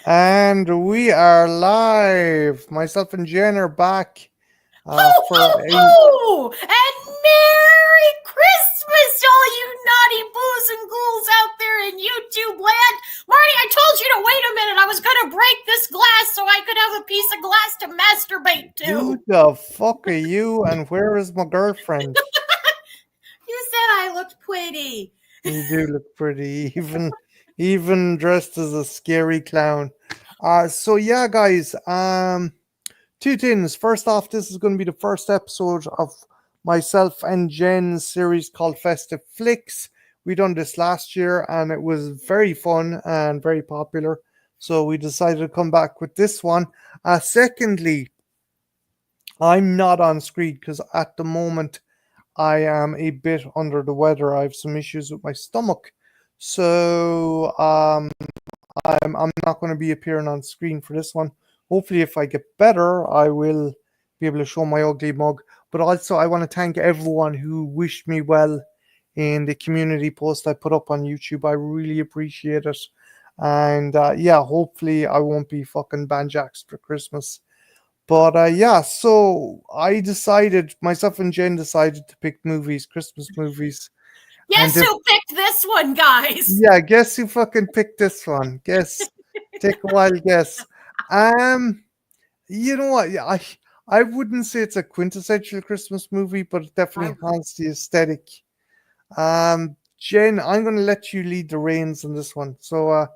And we are live. Myself and Jen are back Ho, for ho, ho! And Merry Christmas to all you naughty boos and ghouls out there in YouTube land. Marty, I told you to wait a minute. I was going to break this glass so I could have a piece of glass to masturbate who to. the fuck are you and where is my girlfriend? You said I looked pretty. You do look pretty, even dressed as a scary clown. So yeah, guys. Two things. First off, this is going to be the first episode of myself and Jen's series called Festive Flicks. We done this last year and it was very fun and very popular. So we decided to come back with this one. Secondly, I'm not on screen because at the moment I am a bit under the weather. I have some issues with my stomach. So I'm not going to be appearing on screen for this one. Hopefully, if I get better, I will be able to show my ugly mug. But also, I want to thank everyone who wished me well in the community post I put up on YouTube. I really appreciate it. And yeah, hopefully, I won't be fucking banjaxed for Christmas. But yeah, so I decided, myself and Jen decided to pick movies, Christmas movies. And Guess who picked this one, guys? yeah, guess who fucking picked this one? Guess. Take a wild guess. Um, you know what? Yeah, I wouldn't say it's a quintessential Christmas movie, but it I definitely has the aesthetic. Jen, I'm going to let you lead the reins on this one. So,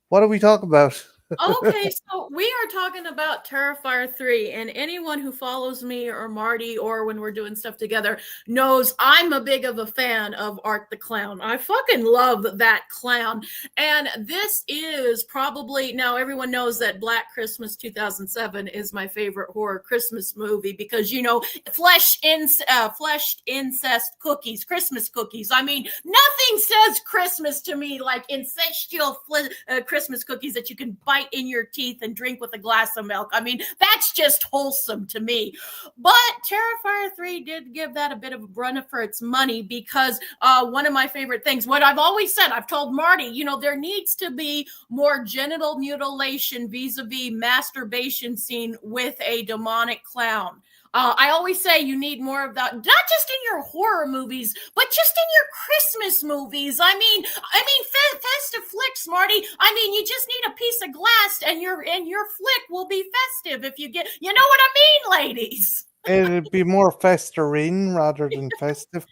what do we talk about? Okay, so we are talking about Terrifier 3, and anyone who follows me or Marty or when we're doing stuff together knows I'm a big of a fan of Art the Clown. I fucking love that clown. And this is probably, now everyone knows that Black Christmas 2007 is my favorite horror Christmas movie because, you know, fleshed incest cookies, Christmas cookies. I mean, nothing says Christmas to me like incestual Christmas cookies that you can bite in your teeth and drink with a glass of milk. I mean, that's just wholesome to me. But Terrifier 3 did give that a bit of a run for its money because one of my favorite things, what I've always said, I've told Marty, you know, there needs to be more genital mutilation vis-a-vis masturbation scene with a demonic clown. I always say you need more of that, not just in your horror movies, but just in your Christmas movies. I mean, festive flicks, Marty. I mean, you just need a piece of glass, and your flick will be festive if you get, you know what I mean, ladies. It'd be more festering rather than festive.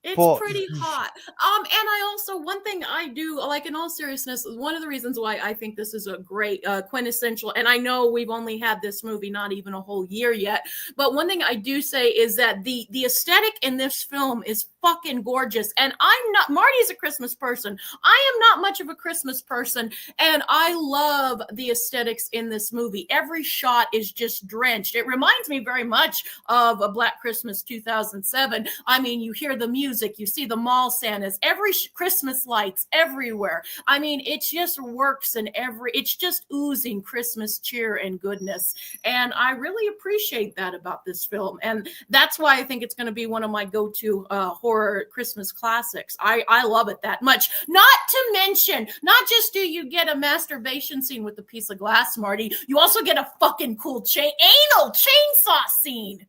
It's But pretty hot. And I also, one thing I do, like in all seriousness, one of the reasons why I think this is a great quintessential, and I know we've only had this movie not even a whole year yet, but one thing I do say is that the aesthetic in this film is fucking gorgeous. And I'm not, Marty's a Christmas person. I am not much of a Christmas person, and I love the aesthetics in this movie. Every shot is just drenched. It reminds me very much of a Black Christmas 2007. I mean, you hear the music, you see the mall Santas, every Christmas lights everywhere. I mean, it just works in it's just oozing Christmas cheer and goodness. And I really appreciate that about this film. And that's why I think it's going to be one of my go-to horror Christmas classics. I love it that much. Not to mention, not just do you get a masturbation scene with a piece of glass, Marty, you also get a fucking cool anal chainsaw scene.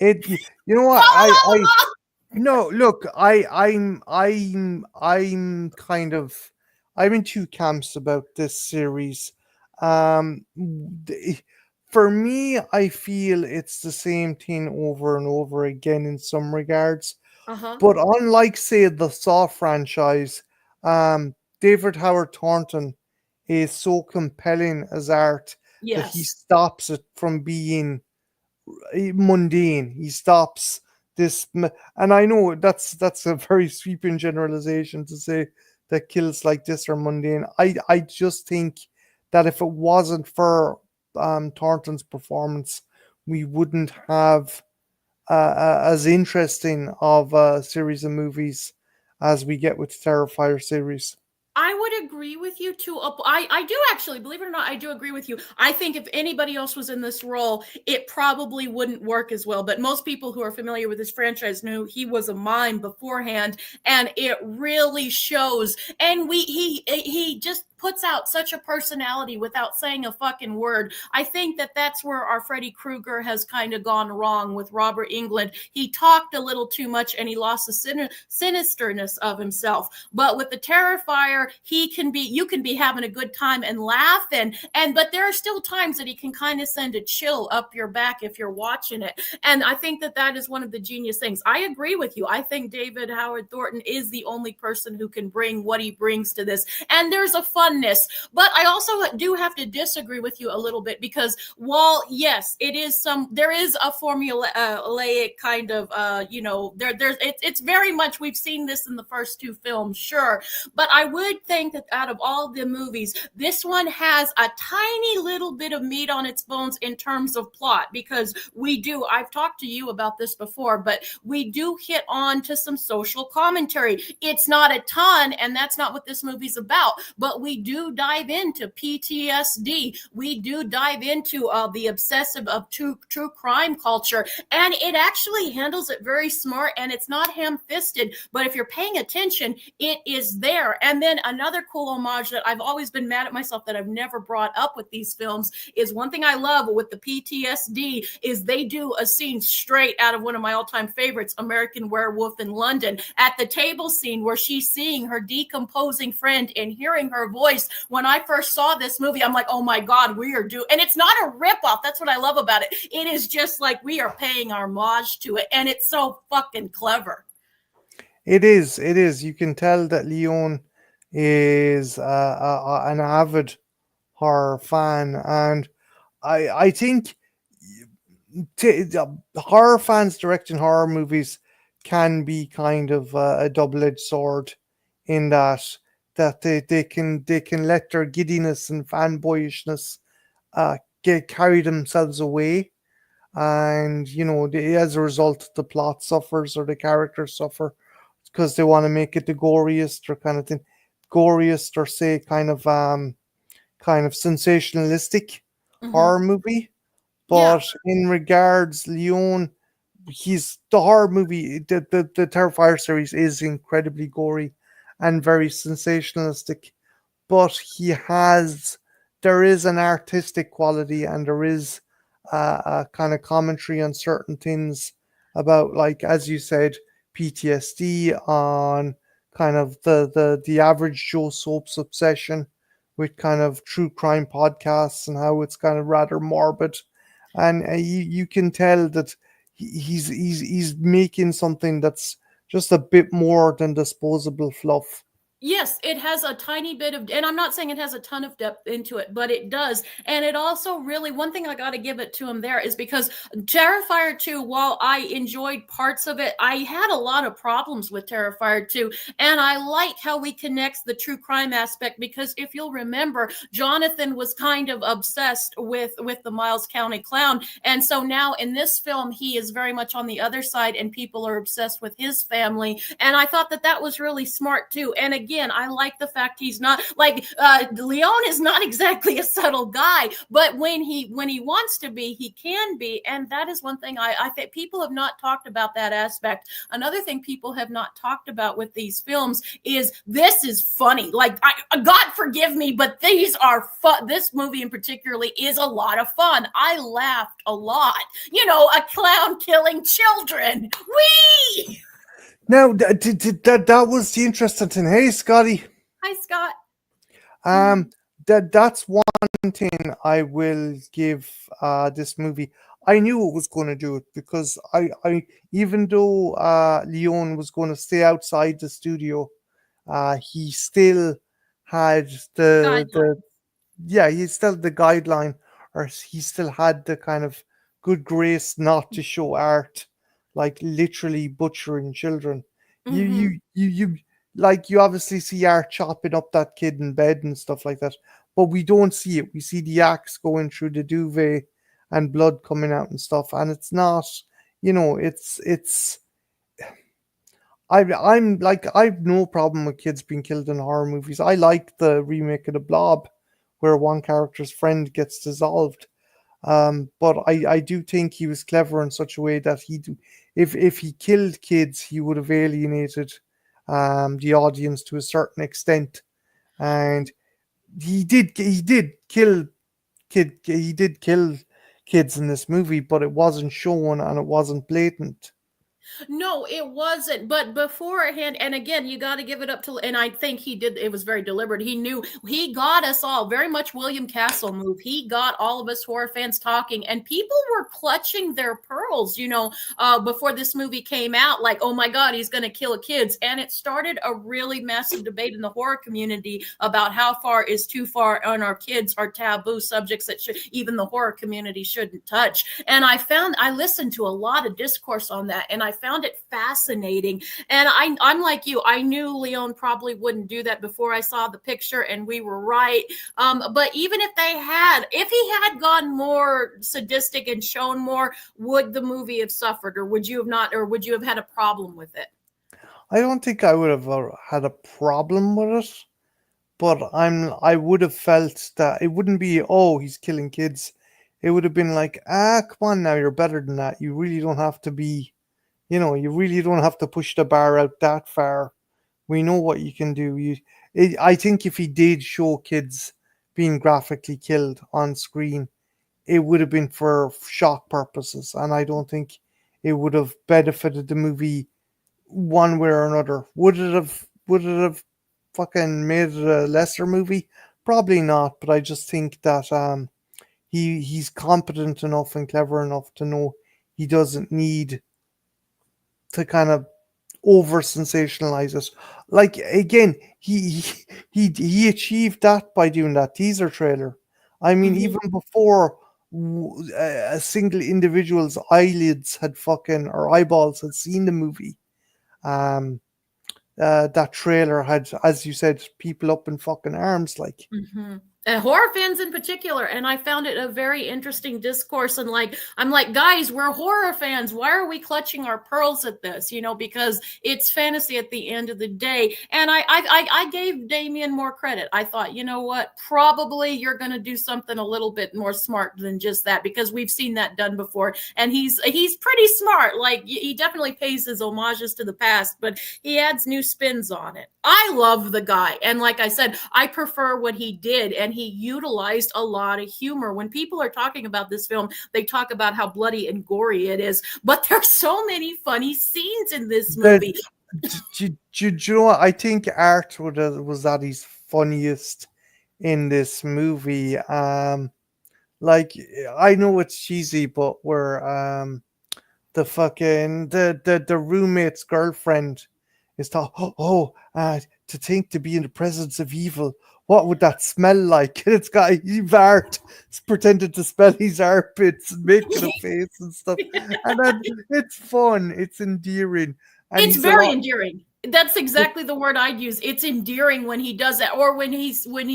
you know what? I No, look, I'm kind of I'm in two camps about this series. For me, I feel it's the same thing over and over again in some regards. Uh-huh. But unlike, say, the Saw franchise, David Howard Thornton is so compelling as art that he Yes. stops it from being mundane. He stops and I know that's a very sweeping generalization to say that kills like this are mundane. I just think that if it wasn't for Thornton's performance, we wouldn't have as interesting of a series of movies as we get with the Terrifier series. I would agree with you too. I do actually, believe it or not, I do agree with you. I think if anybody else was in this role, it probably wouldn't work as well. But most people who are familiar with this franchise knew he was a mime beforehand, and it really shows. And he just puts out such a personality without saying a fucking word. I think that that's where our Freddy Krueger has kind of gone wrong with Robert Englund. He talked a little too much and he lost the sinisterness of himself. But with the Terrifier, you can be having a good time and laughing, but there are still times that he can kind of send a chill up your back if you're watching it. And I think that that is one of the genius things. I agree with you. I think David Howard Thornton is the only person who can bring what he brings to this. And there's a funness. But I also do have to disagree with you a little bit, because while yes, there is a formulaic kind of it's very much, we've seen this in the first two films, sure, but I would think that out of all the movies, this one has a tiny little bit of meat on its bones in terms of plot, because I've talked to you about this before, but we do hit on to some social commentary. It's not a ton, and that's not what this movie's about, but we do dive into PTSD. We do dive into the obsessive of true crime culture, and it actually handles it very smart, and it's not ham-fisted, but if you're paying attention, it is there. And then another cool homage that I've always been mad at myself that I've never brought up with these films is, one thing I love with the PTSD is they do a scene straight out of one of my all-time favorites, American Werewolf in London, at the table scene where she's seeing her decomposing friend and hearing her voice. When I first saw this movie, I'm like, oh my God, we are doing, and it's not a ripoff. That's what I love about it. It is just like we are paying homage to it, and it's so fucking clever. It is. It is. You can tell that Leon is an avid horror fan, and I think horror fans directing horror movies can be kind of a double-edged sword, in that they can let their giddiness and fanboyishness get carry themselves away, and as a result the plot suffers or the characters suffer because they want to make it the goriest or kind of thing, goriest, or say kind of sensationalistic Mm-hmm. horror movie. Yeah. But in regards, Leon, he's the horror movie. The Terrifier series is incredibly gory and very sensationalistic. But there is an artistic quality, and there is a kind of commentary on certain things about, like as you said, PTSD, on kind of the average Joe Soap's obsession with kind of true crime podcasts and how it's kind of rather morbid, and you can tell that he's making something that's just a bit more than disposable fluff. Yes, it has a tiny bit of, and I'm not saying it has a ton of depth into it, but it does. And it also really, one thing I got to give it to him there is because Terrifier 2, while I enjoyed parts of it, I had a lot of problems with Terrifier 2. And I like how we connect the true crime aspect, because if you'll remember, Jonathan was kind of obsessed with the Miles County Clown. And so now in this film, he is very much on the other side, and people are obsessed with his family. And I thought that that was really smart too. And again, I like the fact he's not like Leon is not exactly a subtle guy, but when he wants to be, he can be, and that is one thing I think people have not talked about, that aspect. Another thing people have not talked about with these films is this is funny. Like, God forgive me, but these are fun. This movie in particularly is a lot of fun. I laughed a lot. A clown killing children. Whee! Now, that was the interesting thing. Hey, Scotty. Hi, Scott. Um, that's one thing I will give this movie. I knew it was going to do it, because I even though Leon was going to stay outside the studio, he still had the Guidelines. yeah, he still the guideline, or he still had the kind of good grace not to show art, like literally butchering children. You Mm-hmm. you you you like, you obviously see art chopping up that kid in bed and stuff like that, but we don't see it. We see the axe going through the duvet and blood coming out and stuff, and it's not, it's I'm like, I've no problem with kids being killed in horror movies. I like the remake of The Blob, where one character's friend gets dissolved. But I do think he was clever in such a way that if he killed kids, he would have alienated the audience to a certain extent. And he did kill kids in this movie, but it wasn't shown and it wasn't blatant. No, it wasn't. But beforehand, and again, you got to give it up to, and I think he did, it was very deliberate. He knew, he got us all, very much William Castle move. He got all of us horror fans talking, and people were clutching their pearls, before this movie came out, like, oh my God, he's going to kill kids. And it started a really massive debate in the horror community about how far is too far on our kids, are taboo subjects that even the horror community shouldn't touch. And I listened to a lot of discourse on that, and I found it fascinating. And I'm like you, I knew Leon probably wouldn't do that before I saw the picture, and we were right. But even if he had gone more sadistic and shown more, would the movie have suffered, or would you have not, or would you have had a problem with it? I don't think I would have had a problem with it, but I would have felt that it wouldn't be, oh, he's killing kids. It would have been like, come on now, you're better than that. You really don't have to be, you really don't have to push the bar out that far. We know what you can do. I think if he did show kids being graphically killed on screen, it would have been for shock purposes, and I don't think it would have benefited the movie one way or another. Would it have fucking made it a lesser movie? Probably not, but I just think that he's competent enough and clever enough to know he doesn't need to kind of over sensationalize it. Like again, he achieved that by doing that teaser trailer. I mean, Mhm. even before a single individual's eyelids had fucking or eyeballs had seen the movie, um, that trailer had, as you said, people up in fucking arms. Like, Mm-hmm. And horror fans in particular, and I found it a very interesting discourse. And like, I'm like, guys, we're horror fans. Why are we clutching our pearls at this? Because it's fantasy at the end of the day. And I gave Damien more credit. I thought, you know what? Probably you're going to do something a little bit more smart than just that, because we've seen that done before. And he's pretty smart. Like, he definitely pays his homages to the past, but he adds new spins on it. I love the guy. And like I said, I prefer what he did. And he utilized a lot of humor. When people are talking about this film, they talk about how bloody and gory it is, but there's so many funny scenes in this the movie. do you know what? I think Art was at his funniest in this movie. Like, I know it's cheesy, but where the roommate's girlfriend is to think to be in the presence of evil. What would that smell like? And it's got Art pretending to smell his armpits and making a face and stuff. And then it's fun, it's endearing, and It's he's a very lot. endearing. That's exactly the word I'd use. It's endearing when he does that, or when he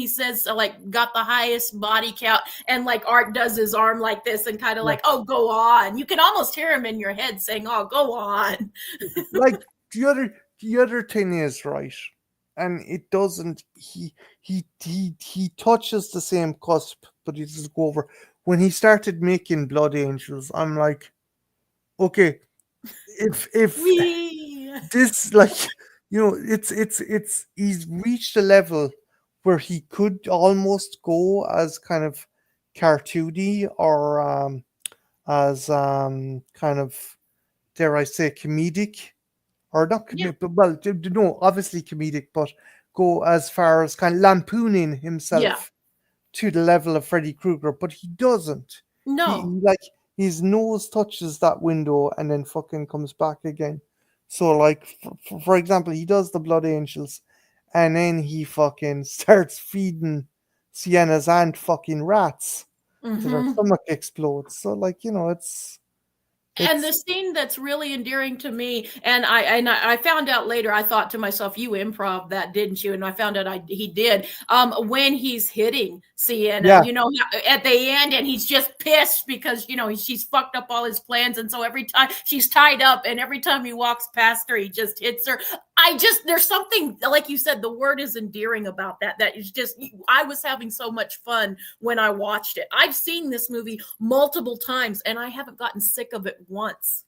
says like got the highest body count, and like Art does his arm like this and kind of Yeah, like, oh, go on. You can almost hear him in your head saying, oh, go on. like the other thing is right, and it doesn't. He touches the same cusp, but he doesn't go over. When he started making Blood Angels, I'm like, okay, if We this, like, it's he's reached a level where he could almost go as kind of cartoony or as kind of, dare I say, comedic, or not Yeah, comedic, but well, no, obviously comedic, but go as far as kind of lampooning yeah. himself to the level of Freddy Krueger, but he doesn't. No. Like, his nose touches that window and then fucking comes back again. So, like, for example, he does the Blood Angels, and then he fucking starts feeding Sienna's aunt fucking rats till their Mm-hmm. stomach explodes. So, like, And it's the scene that's really endearing to me, and I found out later, I thought to myself, you improv that, didn't you? And I found out he did. When he's hitting Sienna, yeah, at the end, and he's just pissed because she's fucked up all his plans, and so every time she's tied up, and every time he walks past her, he just hits her. There's something, like you said, the word is endearing about that. That is just, I was having so much fun when I watched it. I've seen this movie multiple times, and I haven't gotten sick of it once.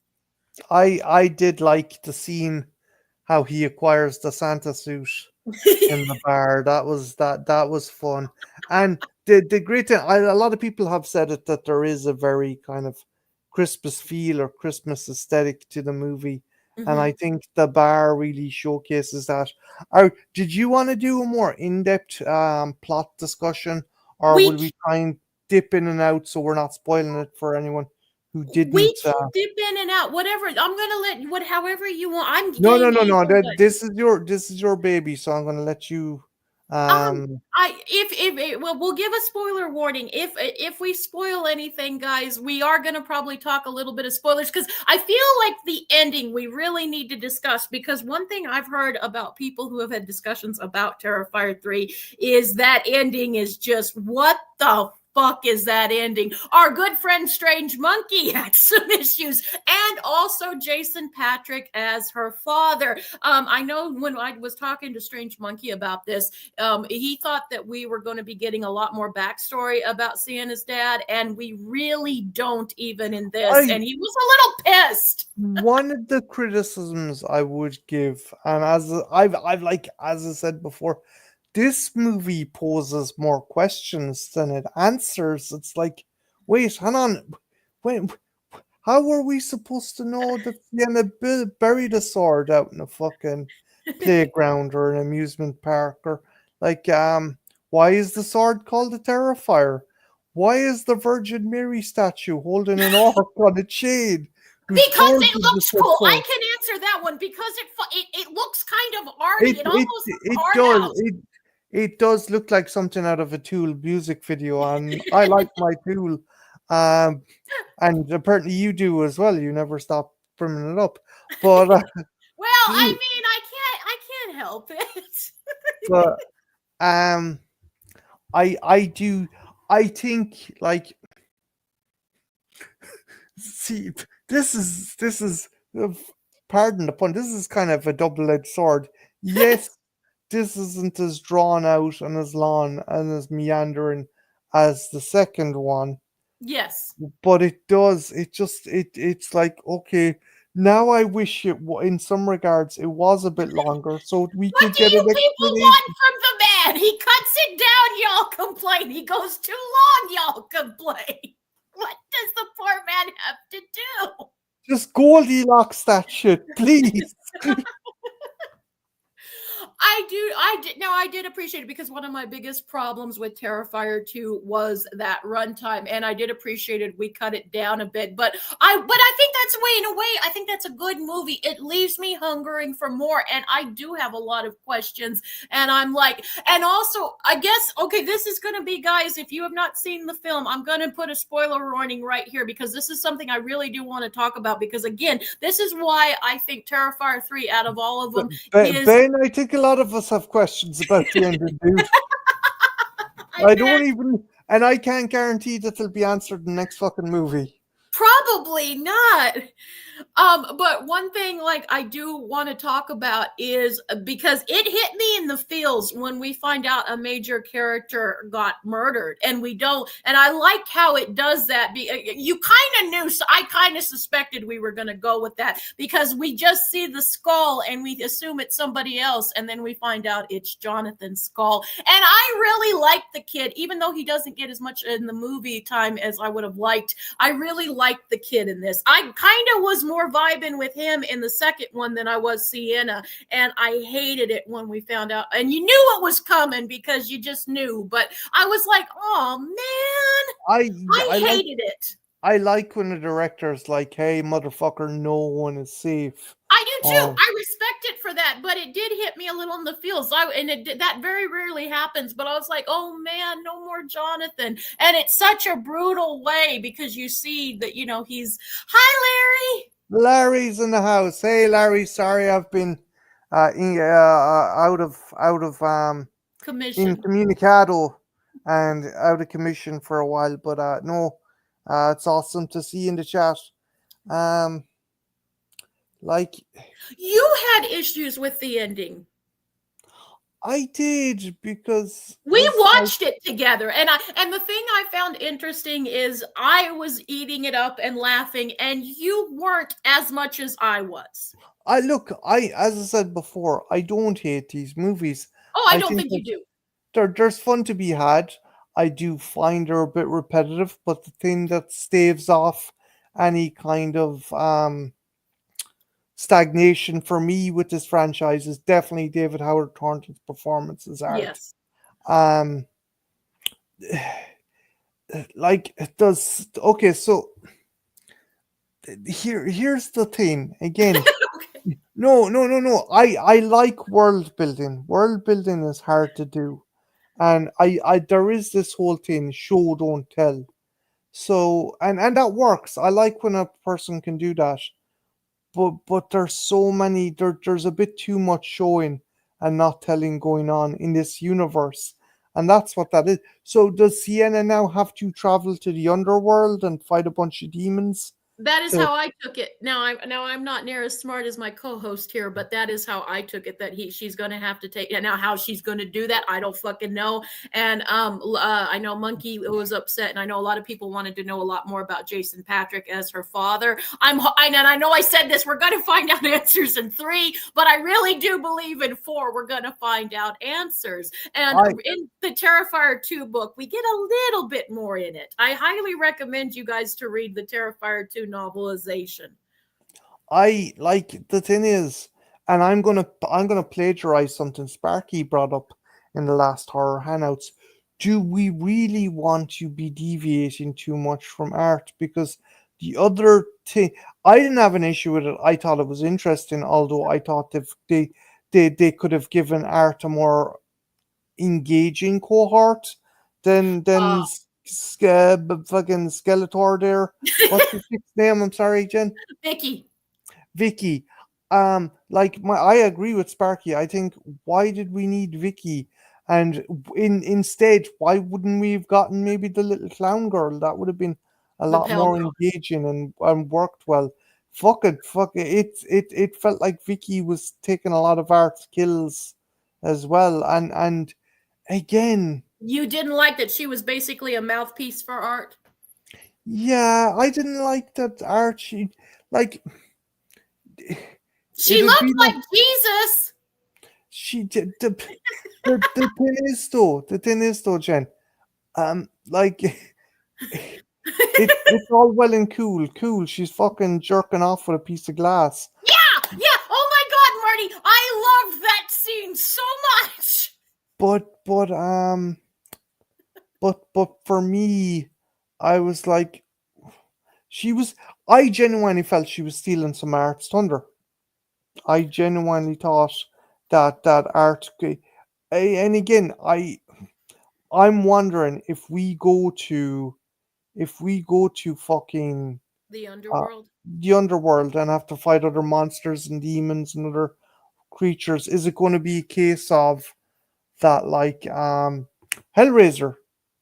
I did like the scene how he acquires the Santa suit. in the bar. That was fun. And the great thing, a lot of people have said it, that there is a very kind of Christmas feel or Christmas aesthetic to the movie. And I Mhm. think the bar really showcases that. Did you want to do a more in-depth plot discussion, or We will we try and dip in and out so we're not spoiling it for anyone who we didn't? can dip in and out, whatever. I'm gonna let what however you want. I'm No, no, game no, no. either way. This is your baby, so I'm gonna let you. Um, Um, I if well, we'll give a spoiler warning. If we spoil anything, guys, we are gonna probably talk a little bit of spoilers because I feel like the ending we really need to discuss because one thing I've heard about people who have had discussions about Terrifier 3 is that ending is just what the fuck is that ending? Our good friend Strange Monkey had some issues, and also Jason Patrick as her father. I know when I was talking to Strange Monkey about this, he thought that we were going to be getting a lot more backstory about Sienna's dad, and we really don't even in this. I And he was a little pissed. One of the criticisms I would give, and I've like as I said before, this movie poses more questions than it answers. It's like, wait, hang on, when how were we supposed to know that Sienna buried a sword out in a fucking playground or an amusement park? Or like, why is the sword called a Terrifier? Why is the Virgin Mary statue holding an orc on a chain whose Because gorgeous it the looks cool. I football? can answer that one because it looks kind of arty. It It it almost looks it art does house. it does look like something out of a Tool music video, and I like my Tool. Um, and apparently you do as well. You never stop brimming it up. But Well, I mean, I can't help it. but um, I do. I think like see this is pardon the pun. This is kind of a double-edged sword. Yes, this isn't as drawn out and as long and as meandering as the second one, Yes. but it does. It's like, okay, now I wish in some regards it was a bit longer so we What could do get an you people want explanation. from the man? He cuts it down, y'all complain. He goes too long, y'all complain. What does the poor man have to do? Just Goldilocks that shit, please. I did appreciate it because one of my biggest problems with Terrifier 2 was that runtime, and I did appreciate it. We cut it down a bit, but I think that's in a way, I think that's a good movie. It leaves me hungering for more, and I do have a lot of questions, and I'm like, and also, I guess, okay, this is going to be, guys, if you have not seen the film, I'm going to put a spoiler warning right here because this is something I really do want to talk about because, again, this is why I think Terrifier 3, out of all of them, is Ben, I think a lot of us have questions about the ending, dude. I I bet don't even, and I can't guarantee that they'll be answered in the next fucking movie. probably not. But one thing like I do want to talk about is because it hit me in the feels when we find out a major character got murdered and we don't, and I like how it does that. You kind of knew, so I kind of suspected we were going to go with that because we just see the skull and we assume it's somebody else, and then we find out it's Jonathan's skull. And I really like the kid, even though he doesn't get as much in the movie time as I would have liked. I really liked the kid in this. I kind of was more vibing with him in the second one than I was Sienna, and I hated it when we found out. And you knew it was coming because you just knew, but I was like, oh man, I I I like hated it. I like when the director's like, "Hey, motherfucker, no one is safe." I do too. Um, I respect it for that, but it did hit me a little in the feels. That very rarely happens. But I was like, oh man, no more Jonathan, and it's such a brutal way because you see that he's hi Larry Larry's in the house. Hey, Larry, sorry I've been out of commission. incommunicado and out of commission for a while, but no, it's awesome to see you in the chat. Um, like You had issues with the ending. I did because We watched it together, and the thing I found interesting is I was eating it up and laughing, and you weren't as much as I was. I look, I as I said before, I don't hate these movies. Oh, I I don't think think you that do. there's fun to be had. I do find her a bit repetitive, but the thing that staves off any kind of stagnation for me with this franchise is definitely David Howard Thornton's performance as Art. Yes. Um, like it does. Okay, so here's the thing again. Okay. No, no, no, no. I like world building. World building is hard to do, and I there is this whole thing: show don't tell. So and that works. I like when a person can do that. But there's so many there's a bit too much showing and not telling going on in this universe. And that's what that is. So does Sienna now have to travel to the underworld and fight a bunch of demons That is to how I took it. Now I'm not near as smart as my co-host here, but that is how I took it. That she's going to have to take. Yeah, now how she's going to do that, I don't fucking know. And I know Monkey was upset, and I know a lot of people wanted to know a lot more about Jason Patrick as her father. And I know I said this. We're going to find out answers in 3, but I really do believe in 4. We're going to find out answers. And I in the Terrifier 2 book, we get a little bit more in it. I highly recommend you guys to read the Terrifier 2 novelization. I like the thing is, and I'm gonna plagiarize something Sparky brought up in the last horror hangouts. Do we really want to be deviating too much from art? Because the other thing, I didn't have an issue with it. I thought it was interesting, although I thought if they could have given art a more engaging cohort than Uh, fucking Skeletor there. What's the chick's name? I'm sorry, Jen. Vicky, Vicky. Like I agree with Sparky. I think why did we need Vicky? And instead, why wouldn't we have gotten maybe the little clown girl? That would have been a the lot Pell more Mell. engaging and worked well. Fuck it. It felt like Vicky was taking a lot of Art's kills as well. And again, You didn't like that she was basically a mouthpiece for art? yeah, I didn't like that Art. She like She it'd be looked like like Jesus. she did the thing is though, Jen, like it's all well and cool. She's fucking jerking off with a piece of glass. Yeah, yeah. Oh my God, Marty, I love that scene so much. But but for me, I was like she was I genuinely felt she was stealing some art's thunder. I genuinely thought that art and again I'm wondering if we go to fucking The uh, underworld. the underworld and have to fight other monsters and demons and other creatures, is it going to be a case of that like Hellraiser,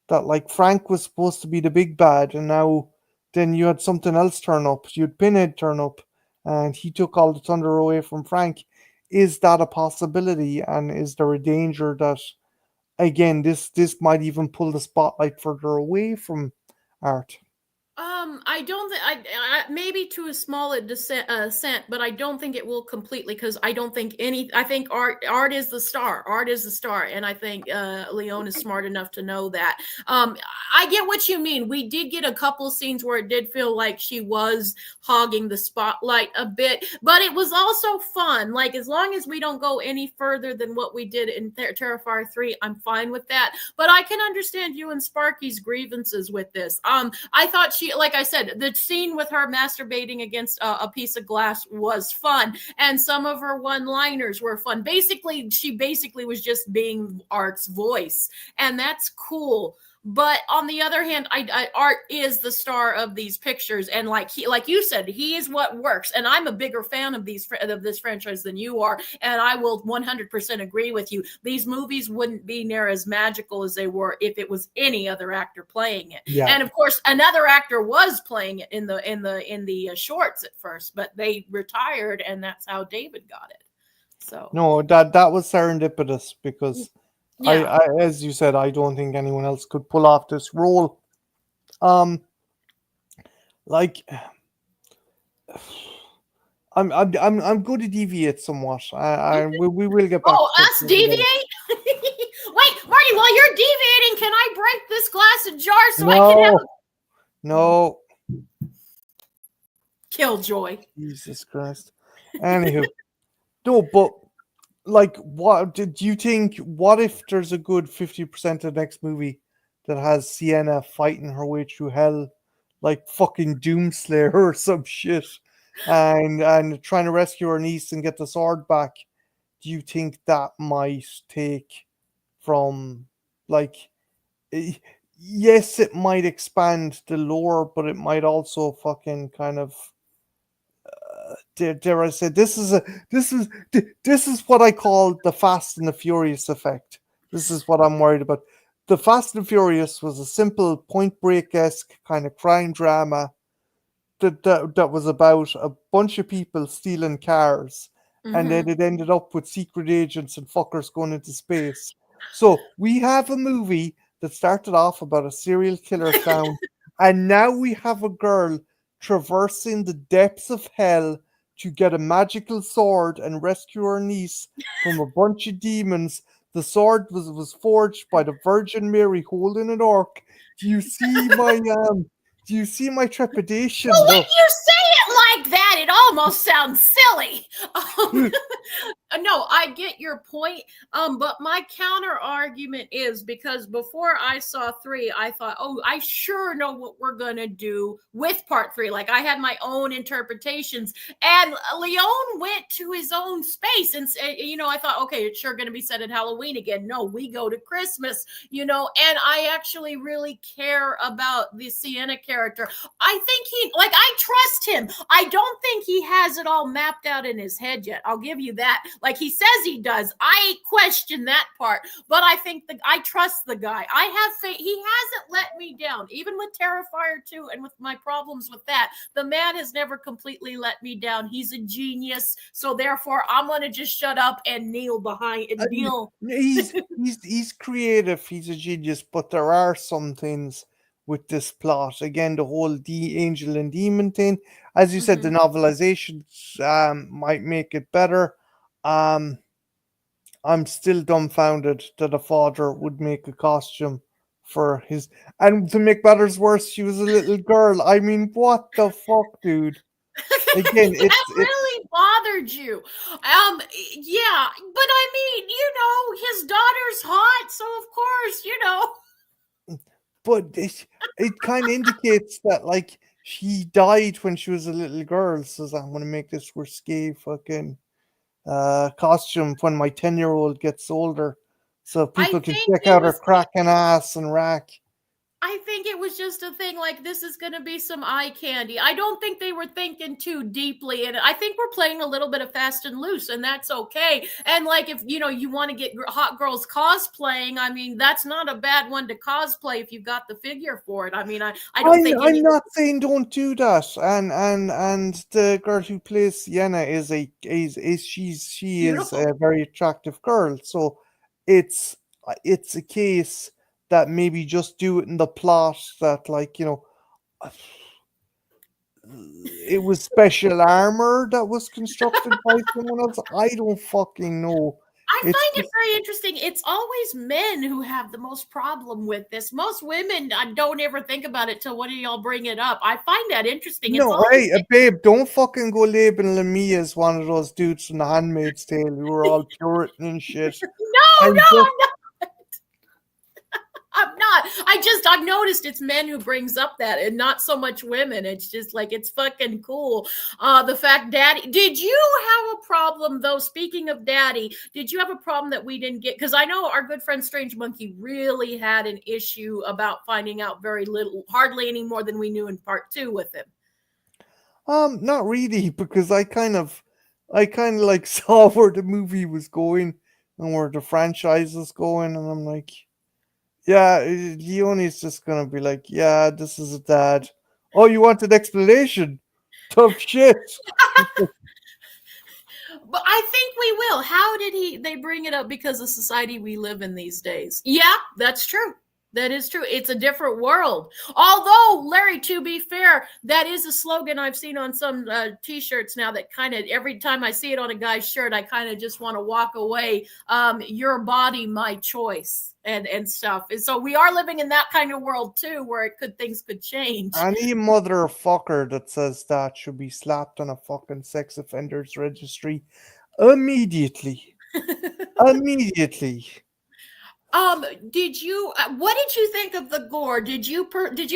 that like Frank was supposed to be the big bad, and now then you had something else turn up. You had Pinhead turn up, and he took all the thunder away from Frank. Is that a possibility? And is there a danger that again this might even pull the spotlight further away from art? I don't think maybe to a small descent, but I don't think it will completely because I don't think any. I think art is the star. Art is the star, and I think Leon is smart enough to know that. Um, I get what you mean. We did get a couple scenes where it did feel like she was hogging the spotlight a bit, but it was also fun. Like as long as we don't go any further than what we did in Terrifier 3, I'm fine with that. But I can understand you and Sparky's grievances with this. I thought she, like I said, the scene with her masturbating against a piece of glass was fun, and some of her one-liners were fun. Basically, she basically was just being Art's voice, and that's cool. But on the other hand, Art is the star of these pictures, and like you said, he is what works. And I'm a bigger fan of this franchise than you are, and I will 100% agree with you. These movies wouldn't be near as magical as they were if it was any other actor playing it. Yeah. And of course, another actor was playing it in the shorts at first, but they retired, and that's how David got it. So No, that was serendipitous because yeah. as you said, I don't think anyone else could pull off this role. Um, like I'm going to deviate somewhat. We will get back Oh, to us this again. deviate? so I can have No, a no, killjoy. Jesus Christ. Anywho, no, but like, what did you think? What if there's a good 50% of the next movie that has Sienna fighting her way through hell, like fucking Doomslayer or some shit, and trying to rescue her niece and get the sword back? Do you think that might take from like? eh, Yes, it might expand the lore, but it might also fucking kind of dare I say this is what I call the Fast and the Furious effect. This is what I'm worried about. The Fast and Furious was a simple Point Break esque kind of crime drama that was about a bunch of people stealing cars, and then Hmm. it ended up with secret agents and fuckers going into space. So we have a movie that started off about a serial killer clown, and now we have a girl traversing the depths of hell to get a magical sword and rescue her niece from a bunch of demons. The sword was forged by the Virgin Mary holding an orc. Do you see my do you see my trepidation Well, when though? you say it like that, it almost sounds silly. No, I get your point. But my counter argument is because before I saw three, I thought, oh, I sure know what we're gonna do with part three. Like I had my own interpretations, and Leon went to his own space, and I thought, okay, it's sure gonna be set at Halloween again. No, we go to Christmas, and I actually really care about the Sienna character. I think like, I trust him. I don't think he has it all mapped out in his head yet. I'll give you that. Like he says he does. I question that part, but I think I trust the guy. I have faith. He hasn't let me down, even with Terrifier 2 and with my problems with that. The man has never completely let me down. He's a genius. So therefore, I'm going to just shut up and kneel behind and And kneel. he's creative, he's a genius, but there are some things with this plot. Again, the whole angel and demon thing. As you said, the Mhm. novelizations might make it better. Um, I'm still dumbfounded that a father would make a costume for his. And to make matters worse, she was a little girl. I mean, what the fuck, dude? Again, That really bothered you. Yeah, but I mean, his daughter's hot, so of course. but it kind of indicates that like she died when she was a little girl. Says I'm gonna make this risque fucking costume when my 10-year-old gets older, so I people can think check it out her was cracking ass and rack. I think it was just a thing like this is going to be some eye candy. I don't think they were thinking too deeply, and I think we're playing a little bit of fast and loose, and that's okay. And like if you want to get hot girls cosplaying, I mean that's not a bad one to cosplay if you've got the figure for it. I mean I don't think I'm any not saying don't do that. And the girl who plays Sienna is she is beautiful. a very attractive girl. So it's a case that maybe just do it in the plot that like it was special armor that was constructed by someone else. I don't fucking know. I It's find it just very interesting. It's always men who have the most problem with this. Most women don't ever think about it till one of y'all bring it up. I find that interesting. It's no, always hey, babe, don't fucking go labeling me as one of those dudes from The Handmaid's Tale who are all Puritan and shit. no, I'm no, just I'm not. I've noticed it's men who brings up that and not so much women. It's just like it's fucking cool. The fact daddy, did you have a problem though? Speaking of daddy, did you have a problem that we didn't get? Because I know our good friend Strange Monkey really had an issue about finding out very little, hardly any more than we knew in part two with him. not really, because I kind of like saw where the movie was going and where the franchise was going, and I'm like, yeah, Leonie's just gonna be like, yeah, this is a dad. Oh, you want an explanation? Tough shit. But I think we will. How did they bring it up because of society we live in these days? Yeah, that's true. That is true. It's a different world. Although, Larry, to be fair, that is a slogan I've seen on some t-shirts now that kind of every time I see it on a guy's shirt, I kind of just want to walk away. Your body, my choice, and stuff. And so we are living in that kind of world too, where things could change. Any motherfucker that says that should be slapped on a fucking sex offenders registry immediately. Immediately. Did you? What did you think of the gore? Did you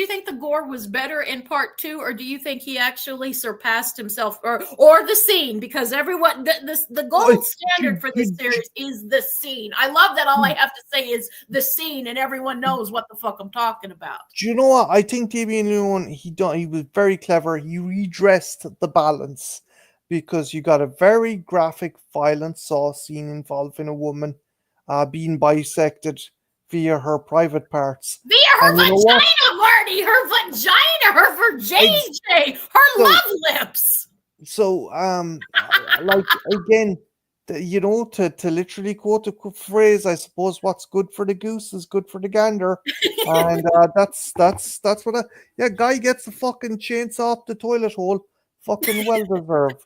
think the gore was better in part two, or do you think he actually surpassed himself, or the scene? Because everyone, the Oh, gold standard for this series is the scene. I love that all I have to say is the scene, and everyone knows what the fuck I'm talking about. do you know what? I think Damien Leone, he was very clever. He redressed the balance because you got a very graphic, violent saw scene involving a woman being bisected via her private parts. Via her And you know what? vagina, Marty, her vagina, her JJ, her So, love lips. so like again, you know, to literally quote a phrase, I suppose what's good for the goose is good for the gander, and that's what yeah, guy gets the fucking chainsaw up the toilet hole, fucking well deserved.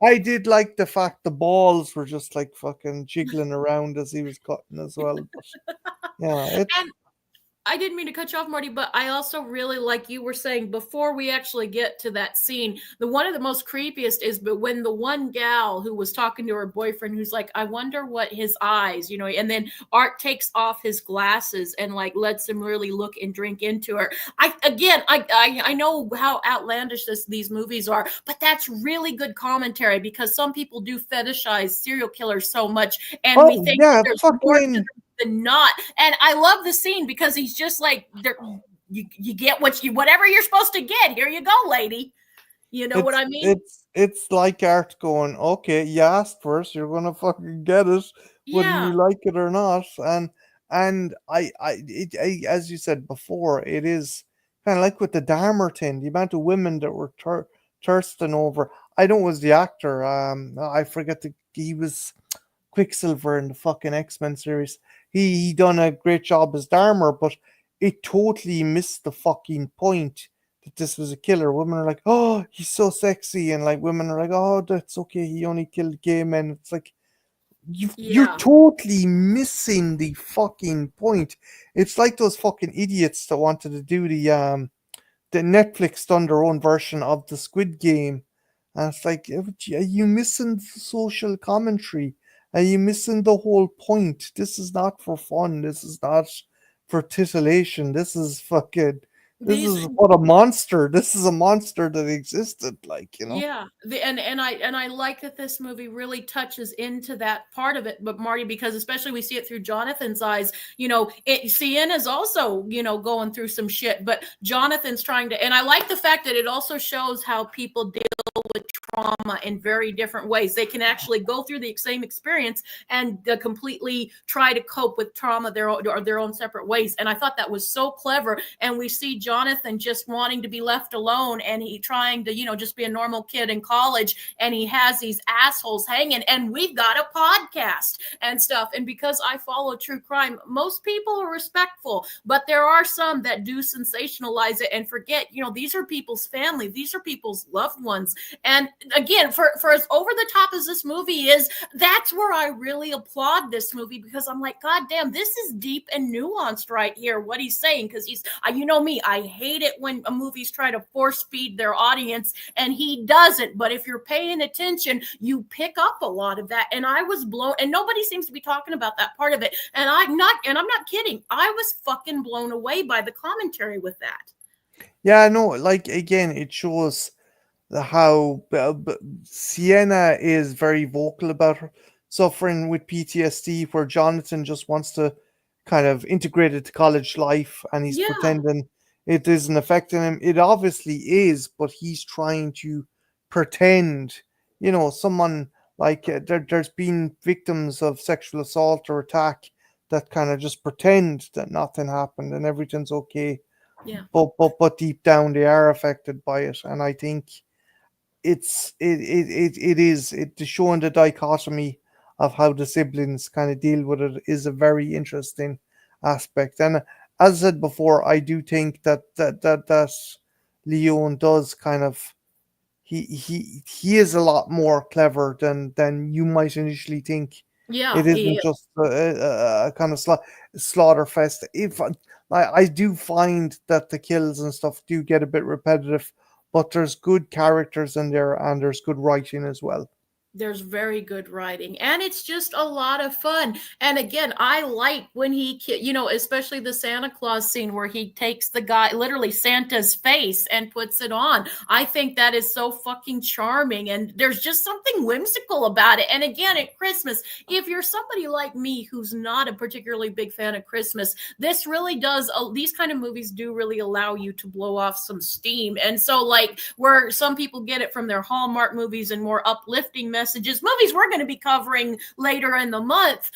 I did like the fact the balls were just like fucking jiggling around as he was cutting as well, but yeah, it's And I didn't mean to cut you off, Marty, but I also really, like you were saying before we actually get to that scene, the one of the most creepiest is but when the one gal who was talking to her boyfriend who's like, I wonder what his eyes, and then Art takes off his glasses and like lets him really look and drink into her. I know how outlandish these movies are, but that's really good commentary because some people do fetishize serial killers so much, and we oh think that yeah, there's more to fucking. them than not. And I love the scene because he's just like, you get whatever you're supposed to get. Here you go, lady. You know what It's I mean? it's like art going, okay, you asked first, you're gonna fucking get it, whether Yeah, you like it or not. And as you said before, it is kind of like with the Dahmer thing, the amount of women that were thirsting over. I know it was the actor. I forget he was Quicksilver in the fucking X-Men series. He done a great job as Dahmer, but it totally missed the fucking point that this was a killer. Women are like, oh, he's so sexy, and like women are like, oh, that's okay. He only killed gay men. It's like you're yeah. totally missing the fucking point. It's like those fucking idiots that wanted to do the Netflix done their own version of the Squid Game, and it's like, are you missing the social commentary? Are you missing the whole point? This is not for fun. This is not for titillation. This is fucking. This These is what a monster. This is a monster that existed. Like Yeah, and I like that this movie really touches into that part of it, but Marty, because especially we see it through Jonathan's eyes, Sienna's also, going through some shit, but Jonathan's trying to, and I like the fact that it also shows how people deal with trauma in very different ways. They can actually go through the same experience and completely try to cope with trauma their own separate ways. And I thought that was so clever. And we see Jonathan just wanting to be left alone, and he trying to, just be a normal kid in college, and he has these assholes hanging, and we've got a podcast and stuff. And because I follow true crime, most people are respectful, but there are some that do sensationalize it and forget, these are people's family, these are people's loved ones. And again, for as over the top as this movie is, that's where I really applaud this movie, because I'm like, God damn, this is deep and nuanced right here, what he's saying. Because you know me, I hate it when movies try to force feed their audience, and he doesn't. But if you're paying attention, you pick up a lot of that. And I was blown, and nobody seems to be talking about that part of it. And I'm not kidding. I was fucking blown away by the commentary with that. Yeah, no, like again, it shows how Sienna is very vocal about her suffering with PTSD, where Jonathan just wants to kind of integrate it to college life, and he's Yeah, pretending it isn't affecting him. It obviously is, but he's trying to pretend. Someone like there's been victims of sexual assault or attack that kind of just pretend that nothing happened and everything's okay, yeah. but deep down they are affected by it. And I think it showing the dichotomy of how the siblings kind of deal with it is a very interesting aspect. And as I said before, I do think that Leon does kind of he is a lot more clever than you might initially think. It Yeah, he isn't just a kind of slaughter fest. If I do find that the kills and stuff do get a bit repetitive, but there's good characters in there and there's good writing as well. there's very good writing and it's just a lot of fun. And again, I like when especially the Santa Claus scene where he takes the guy, literally Santa's face, and puts it on. I think that is so fucking charming, and there's just something whimsical about it. And again, at Christmas, if you're somebody like me who's not a particularly big fan of Christmas, this really does these kind of movies do really allow you to blow off some steam. And so, like, where some people get it from their Hallmark movies and more uplifting messages, movies we're going to be covering later in the month,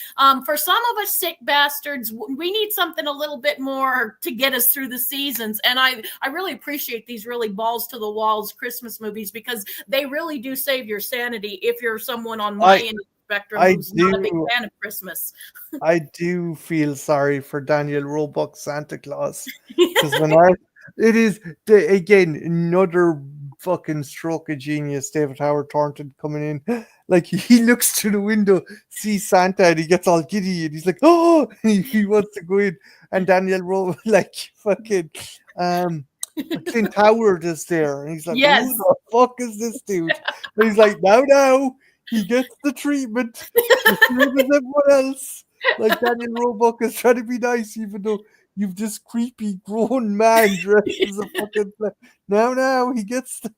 for some of us sick bastards, we need something a little bit more to get us through the seasons. And I really appreciate these really balls to the walls Christmas movies, because they really do save your sanity if you're someone on my I end of the spectrum I who's not a big do fan of Christmas. I do feel sorry for Daniel Roebuck's Santa Claus, because when I it is again another fucking stroke of genius, David Howard Thornton coming in. Like he looks through the window, sees Santa, and he gets all giddy, and he's like, "Oh!" He wants to go in, and Daniel Roe like fucking um. Clint Howard is there, and he's like, "Who Yes. the fuck is this dude?" And he's like, "Now, he gets the treatment the same as everyone else." Like Daniel Roebuck is trying to be nice, even though you've this creepy grown man dressed as a fucking. Now, he gets the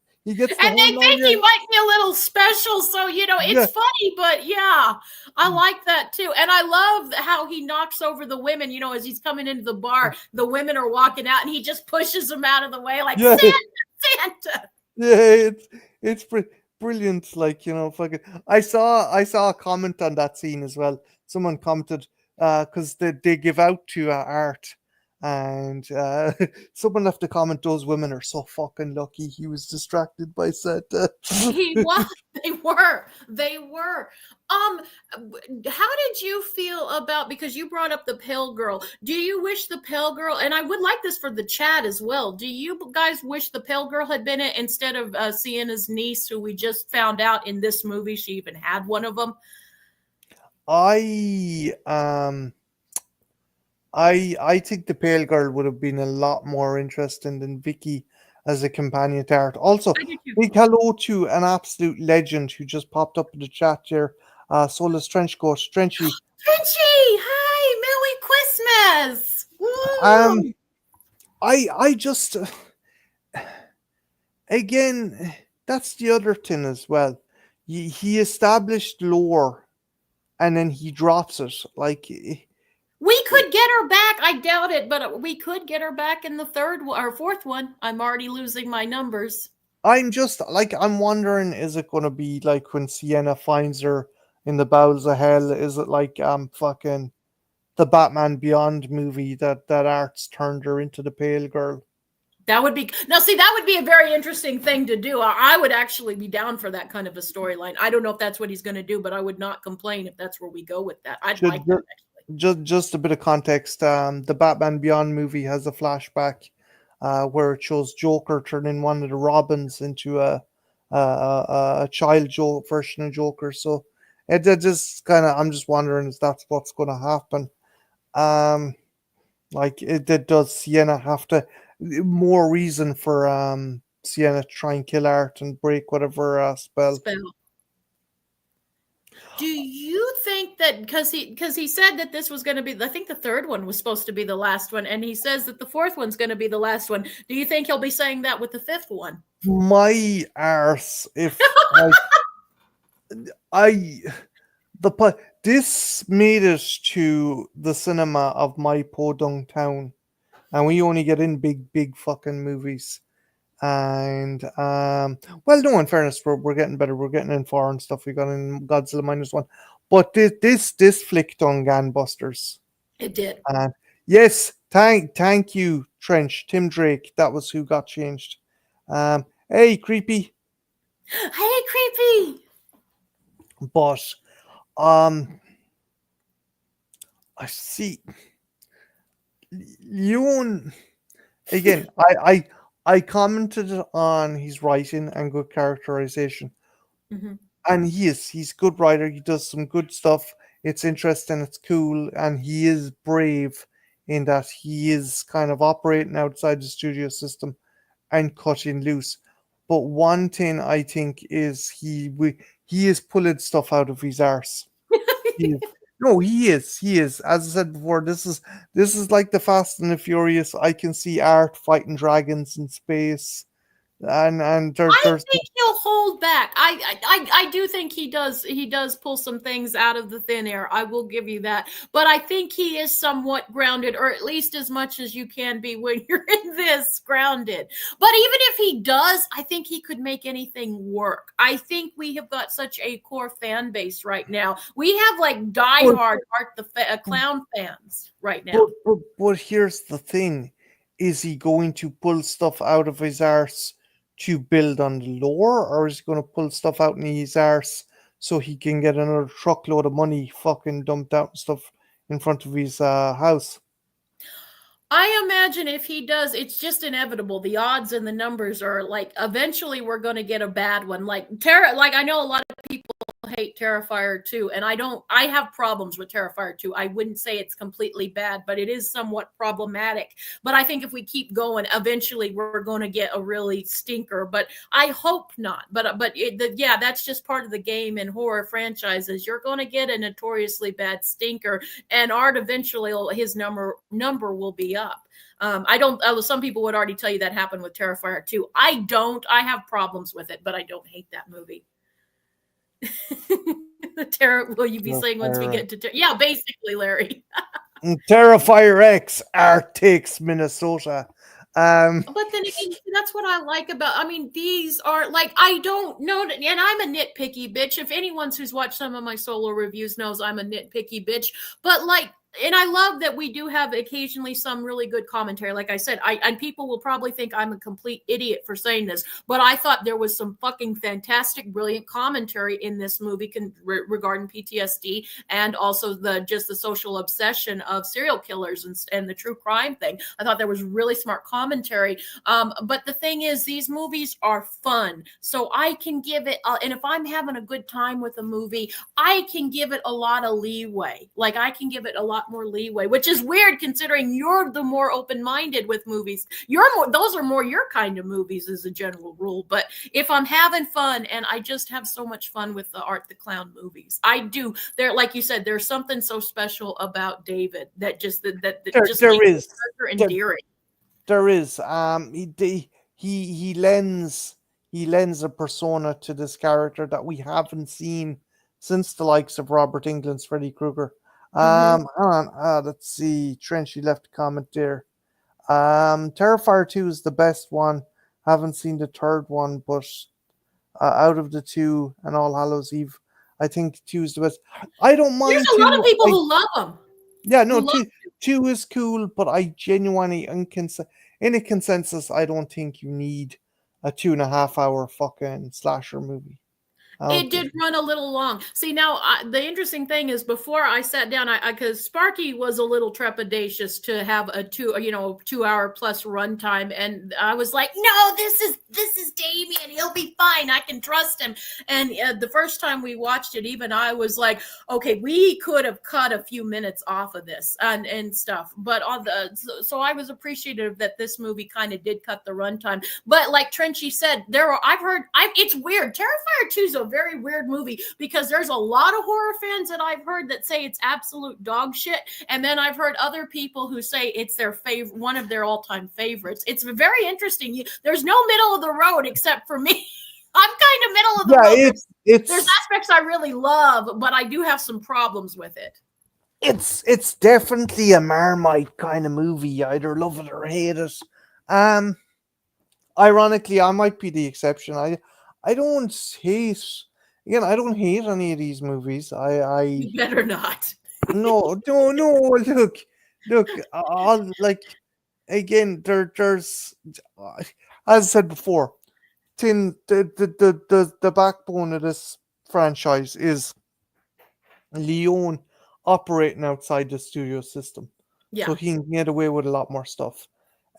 And they whole nine think he yards. might be a little special, so it's Yeah, funny. But yeah, I like that too. And I love how he knocks over the women, as he's coming into the bar. The women are walking out and he just pushes them out of the way like, yeah, Santa. yeah. It's brilliant. Like fucking. I saw a comment on that scene as well. Someone commented because they give out to art. And someone left a comment. Those women are so fucking lucky. He was distracted by Santa. He was. They were. um how did you feel about, because you brought up the pale girl, do you wish the pale girl, and I would like this for the chat as well, do you guys wish the pale girl had been it instead of Sienna's niece, who we just found out in this movie she even had one of them? I I think the Pale Girl would have been a lot more interesting than Vicky as a companion to Art. Also, I do too. big hello to an absolute legend who just popped up in the chat here. Soulless Trenchcoat, Trenchy. Frenchie, hi, Merry Christmas. Um, Woo! I just again, that's the other thing as well. He established lore and then he drops it. Like We could get her back. I doubt it, but we could get her back in the third or fourth one. I'm already losing my numbers. I'm just like I'm wondering, is it gonna be like when Sienna finds her in the bowels of hell? Is it like fucking the Batman Beyond movie that Arts turned her into the Pale Girl? That would be now. See, that would be a very interesting thing to do. I would actually be down for that kind of a storyline. I don't know if that's what he's going to do, but I would not complain if that's where we go with that. I'd Just, like that actually. just a bit of context. The Batman Beyond movie has a flashback where it shows Joker turning one of the Robins into a child version of Joker. So it just kind of I'm just wondering if that's what's going to happen. Um, like does Sienna have to more reason for Sienna to try and kill Art and break whatever spell? Spell. Do you think that because he said that this was going to be, I think the third one was supposed to be the last one, and he says that the fourth one's going to be the last one. Do you think he'll be saying that with the fifth one? My arse if I this made it to the cinema of my podunk town, and we only get in big fucking movies. And well, no, in fairness, we're getting better. We're getting in foreign stuff. We got in Godzilla -1, but this flick done ganbusters. It did. And yes, thank you, Trench, Tim Drake. That was who got changed. Hey, creepy, Hey, creepy. but um, I see. Leon again. I commented on his writing and good characterization, Mhm. and he's a good writer. He does some good stuff. It's interesting. It's cool, and he is brave in that he is kind of operating outside the studio system and cutting loose. But one thing I think is he is pulling stuff out of his arse. He is. No, he is. He is. As I said before, this is like the Fast and the Furious. I can see Art fighting dragons in space, and I there's think he'll hold back. I do think he does pull some things out of the thin air. I will give you that. But I think he is somewhat grounded, or at least as much as you can be when you're in this grounded. But even if he does, I think he could make anything work. I think we have got such a core fan base right now. We have like but, diehard Art the Clown fans right but, now. but here's the thing: is he going to pull stuff out of his arse to build on the lore, or is he going to pull stuff out in his arse so he can get another truckload of money fucking dumped out and stuff in front of his house? I imagine if he does, it's just inevitable. The odds and the numbers are like eventually we're going to get a bad one. Like I know a lot of people hate Terrifier 2 and I have problems with Terrifier 2. I wouldn't say it's completely bad, but it is somewhat problematic. But I think if we keep going, eventually we're going to get a really stinker, but I hope not. Yeah, that's just part of the game in horror franchises. You're going to get a notoriously bad stinker and Art eventually his number will be up. I don't. Some people would already tell you that happened with Terrifier 2. I don't. I have problems with it, but I don't hate that movie. Terror. Will you be saying once we Terrifier, get to? Yeah, basically, Larry. Terrifier X, Arctics, Minnesota. Um, But then again, that's what I like about. I mean, these are like I don't know, and I'm a nitpicky bitch. If anyone's who's watched some of my solo reviews knows I'm a nitpicky bitch. But like, and I love that we do have occasionally some really good commentary. Like I said, I and people will probably think I'm a complete idiot for saying this, but I thought there was some fucking fantastic, brilliant commentary in this movie regarding PTSD and also the social obsession of serial killers and the true crime thing. I thought there was really smart commentary. But the thing is, these movies are fun, so I can give it. And if I'm having a good time with a movie, I can give it a lot of leeway. Like I can give it a lot more leeway, which is weird considering you're the more open-minded with movies. Those are more your kind of movies as a general rule. But if I'm having fun and I just have so much fun with the Art the Clown movies, I do. There, like you said, there's something so special about David that just there makes the is. character There, endearing. there is. He lends a persona to this character that we haven't seen since the likes of Robert England's Freddy Krueger. Mm-hmm. Hang on, let's see. Trenchy left a comment there. Terrifier 2 is the best one. Haven't seen the third one, but out of the two and All Hallows Eve, I think 2 is the best. I don't There's mind a lot of 2. people I who love them. Yeah, no, Who love. two is cool, but I genuinely in a consensus, I don't think you need a 2.5 hour fucking slasher movie. I don't It think. did run a little long. See, now the interesting thing is, before I sat down, I because Sparky was a little trepidatious to have a 2 hour plus runtime, and I was like, no, this is Damien. He'll be fine. I can trust him. And the first time we watched it, even I was like, okay, we could have cut a few minutes off of this and stuff. But so I was appreciative that this movie kind of did cut the runtime. But like Trenchy said, it's weird. Terrifier 2 is a very weird movie because there's a lot of horror fans that I've heard that say it's absolute dog shit, and then I've heard other people who say it's their favorite, one of their all-time favorites. It's very interesting. There's no middle of the road except for me. I'm kind of middle of the Yeah, road. There's it's aspects I really love, but I do have some problems with it. it's definitely a Marmite kind of movie. You either love it or hate it. Um, Ironically, I might be the exception. I don't hate. Again, I don't hate any of these movies. I You better not. no. Look. I'll like again. There's as I said before. The backbone of this franchise is Leon operating outside the studio system. so Yeah. he can get away with a lot more stuff.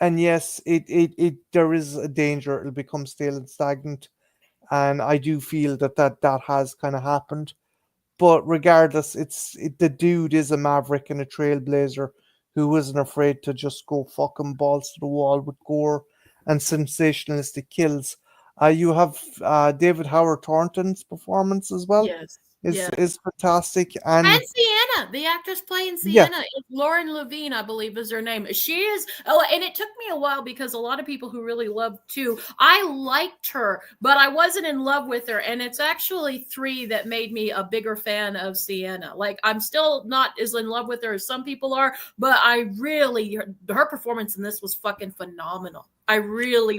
And yes, it there is a danger it'll become stale and stagnant, and I do feel that has kind of happened. But regardless, the dude is a maverick and a trailblazer who isn't afraid to just go fucking balls to the wall with gore and sensationalistic kills. You have David Howard Thornton's performance as well Yes. is Yes. fantastic, And and Sienna, the actress playing yeah, Sienna, is Lauren Levine, I believe, is her name. She is. Oh, and it took me a while because a lot of people who really loved two, I liked her, but I wasn't in love with her. And it's actually three that made me a bigger fan of Sienna. Like, I'm still not as in love with her as some people are, but I really, her performance in this was fucking phenomenal. I really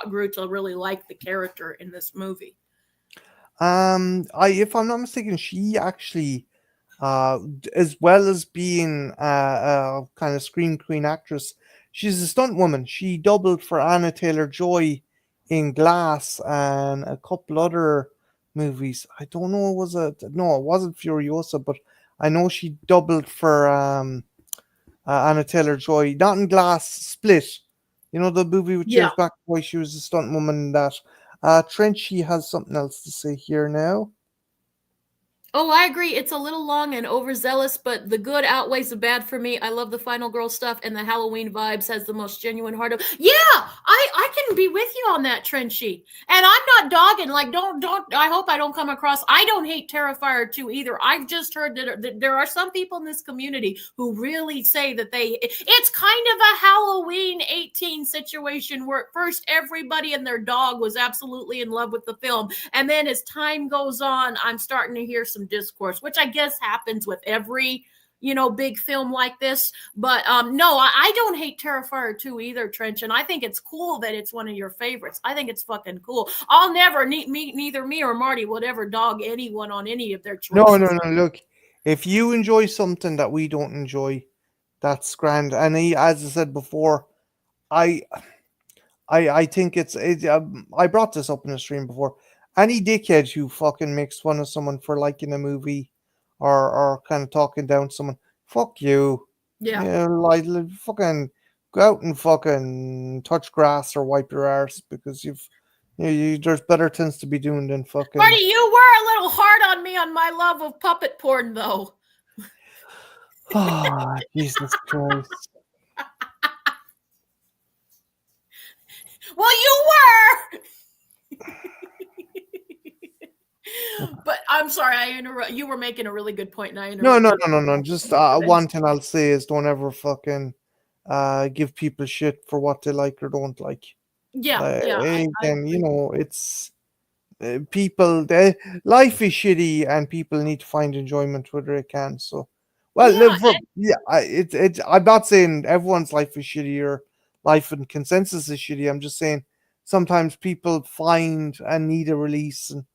grew to really like the character in this movie. I if I'm not mistaken, she actually as well as being a kind of scream queen actress, she's a stunt woman. She doubled for Anna Taylor Joy in Glass and a couple other movies. I don't know, was it? No, it wasn't Furiosa, but I know she doubled for Anna Taylor Joy, not in Glass, Split. You know the movie with Yeah. James McAvoy. She was a stunt woman in that. Trenchy has something else to say here now. Oh, I agree. It's a little long and overzealous, but the good outweighs the bad for me. I love the final girl stuff, and the Halloween vibes has the most genuine heart of. Yeah, I can be with you on that, Trenchy. And I'm not dogging. Like, don't. I hope I don't come across. I don't hate Terrifier 2 either. I've just heard that there are some people in this community who really say that it's kind of a Halloween 18 situation where at first everybody and their dog was absolutely in love with the film, and then as time goes on, I'm starting to hear some discourse, which I guess happens with every big film like this. But no, I don't hate Terrifier 2 either, Trench, and I think it's cool that it's one of your favorites. I think it's fucking cool. I'll never neither me or Marty would ever dog anyone on any of their No, no, choices. no. Look, if you enjoy something that we don't enjoy, that's grand. And as I said before, I, I think I brought this up in a stream before. Any dickhead who fucking makes fun of someone for liking a movie, or kind of talking down someone, fuck you. Yeah. Yeah, like fucking go out and fucking touch grass or wipe your arse because there's better things to be doing than Marty, fucking. you were a little hard on me on my love of puppet porn, though. Ah, Jesus Christ. Well, you were. But I'm sorry, I interrupt. You were making a really good point, and I No, no, interrupted. no, no, no. Just one thing I'll say is don't ever fucking give people shit for what they like or don't like. Yeah, yeah, I Again, agree. it's people. Life is shitty, and people need to find enjoyment where they can. So, well, Yeah, yeah, I'm not saying everyone's life is shitty or life in consensus is shitty. I'm just saying sometimes people find and need a release, and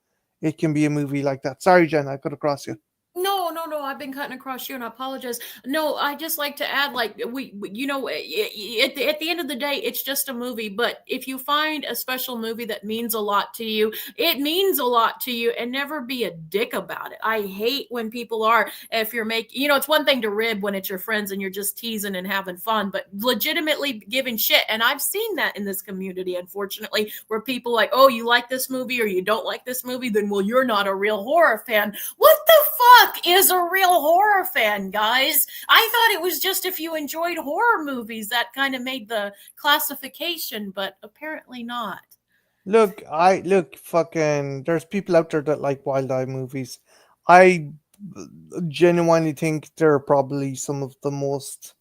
it can be a movie like that. Sorry, Jen, I cut across you. no, no, no. I've been cutting across you, and I apologize. No, I just like to add, like at the end of the day, it's just a movie. But if you find a special movie that means a lot to you, it means a lot to you, and never be a dick about it. I hate when people are. If you're making, it's one thing to rib when it's your friends and you're just teasing and having fun, but legitimately giving shit. And I've seen that in this community, unfortunately, where people like, oh, you like this movie or you don't like this movie, then well, you're not a real horror fan. What the fuck is a real horror fan, guys? I thought it was just if you enjoyed horror movies that kind of made the classification, but apparently not. Look, fucking. There's people out there that like Wild Eye movies. I genuinely think they're probably some of the most.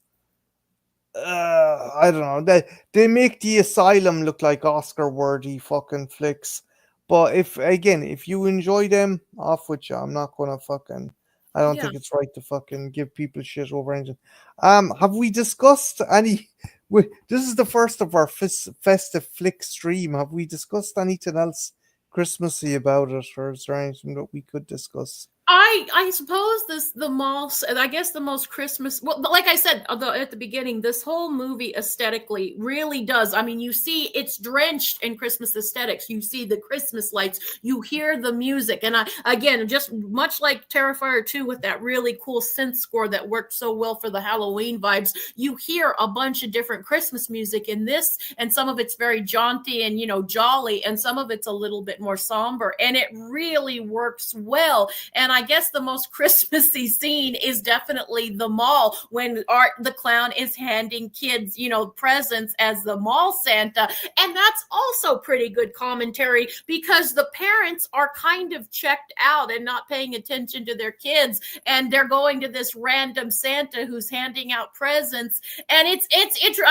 I don't know. They make The Asylum look like Oscar worthy fucking flicks. But if you enjoy them, off with you. I'm not gonna fucking. I don't Yeah. think it's right to fucking give people shit over anything. Have we discussed any? This is the first of our festive flick stream. Have we discussed anything else Christmassy about it, or is there anything that we could discuss? I suppose the I guess the most Christmas. Well, but like I said at the beginning, this whole movie aesthetically really does. I mean, you see it's drenched in Christmas aesthetics. You see the Christmas lights. You hear the music, and again, just much like Terrifier 2 with that really cool synth score that worked so well for the Halloween vibes. You hear a bunch of different Christmas music in this, and some of it's very jaunty and jolly, and some of it's a little bit more somber, and it really works well. And I guess the most Christmassy scene is definitely the mall when Art the Clown is handing kids, presents as the mall Santa. And that's also pretty good commentary because the parents are kind of checked out and not paying attention to their kids. And they're going to this random Santa who's handing out presents. And it's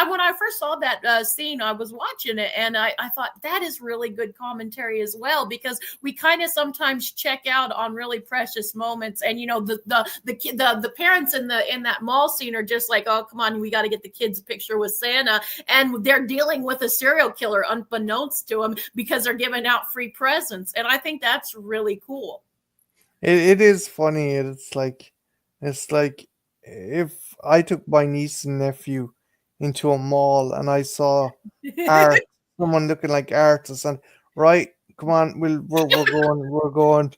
when I first saw that scene, I was watching it and I thought that is really good commentary as well, because we kind of sometimes check out on really precious moments, and the parents in that mall scene are just like, oh come on, we got to get the kids a picture with Santa, and they're dealing with a serial killer unbeknownst to them because they're giving out free presents, and I think that's really cool. It is funny. It's like if I took my niece and nephew into a mall and I saw art, someone looking like artists, and right, come on, we're going.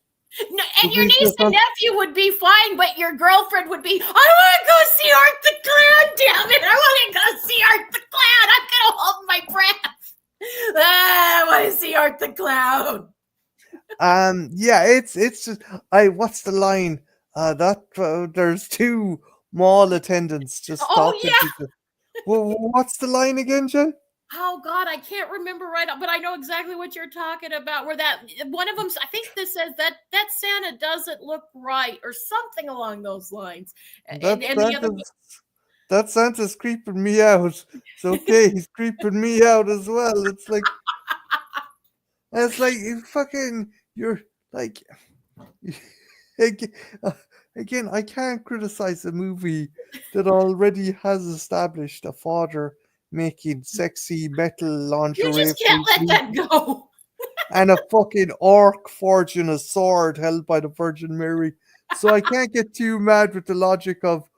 No, Would and your we niece just and not- nephew would be fine, but your girlfriend would be, I want to go see Art the Clown, damn it. I want to go see Art the Clown. I'm going to hold my breath. I want to see Art the Clown. Yeah, it's just what's the line? That there's two mall attendants just Oh, talking to yeah. each other. Well, what's the line again, Jen? Oh God, I can't remember right, but I know exactly what you're talking about. Where that one of them, I think this says that Santa doesn't look right, or something along those lines. That And the other, Santa's that Santa's creeping me out. It's okay, he's creeping me out as well. It's like you fucking you're like Ag- uh, again, I can't criticize a movie that already has established a father making sexy metal you lingerie just for can't his let niece that go. and a fucking orc forging a sword held by the Virgin Mary. So I can't get too mad with the logic of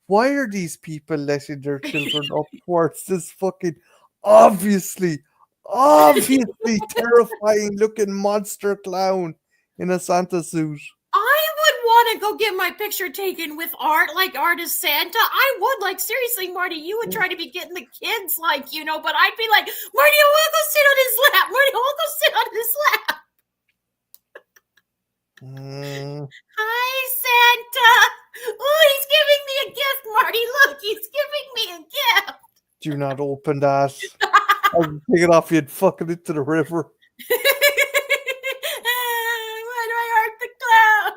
why are these people letting their children up towards this fucking obviously, obviously terrifying looking monster clown in a Santa suit. I would want to go get my picture taken with Art, like Art is Santa. I would, like, seriously, Marty, you would try to be getting the kids, like, but I'd be like, Marty, I want to go sit on his lap. Marty, I want to go sit on his lap. Mm, Hi, Santa. Oh, he's giving me a gift, Marty. Look, he's giving me a gift. do not open that. I'll take it off you and fuck it into the river. Why do I hurt the clown?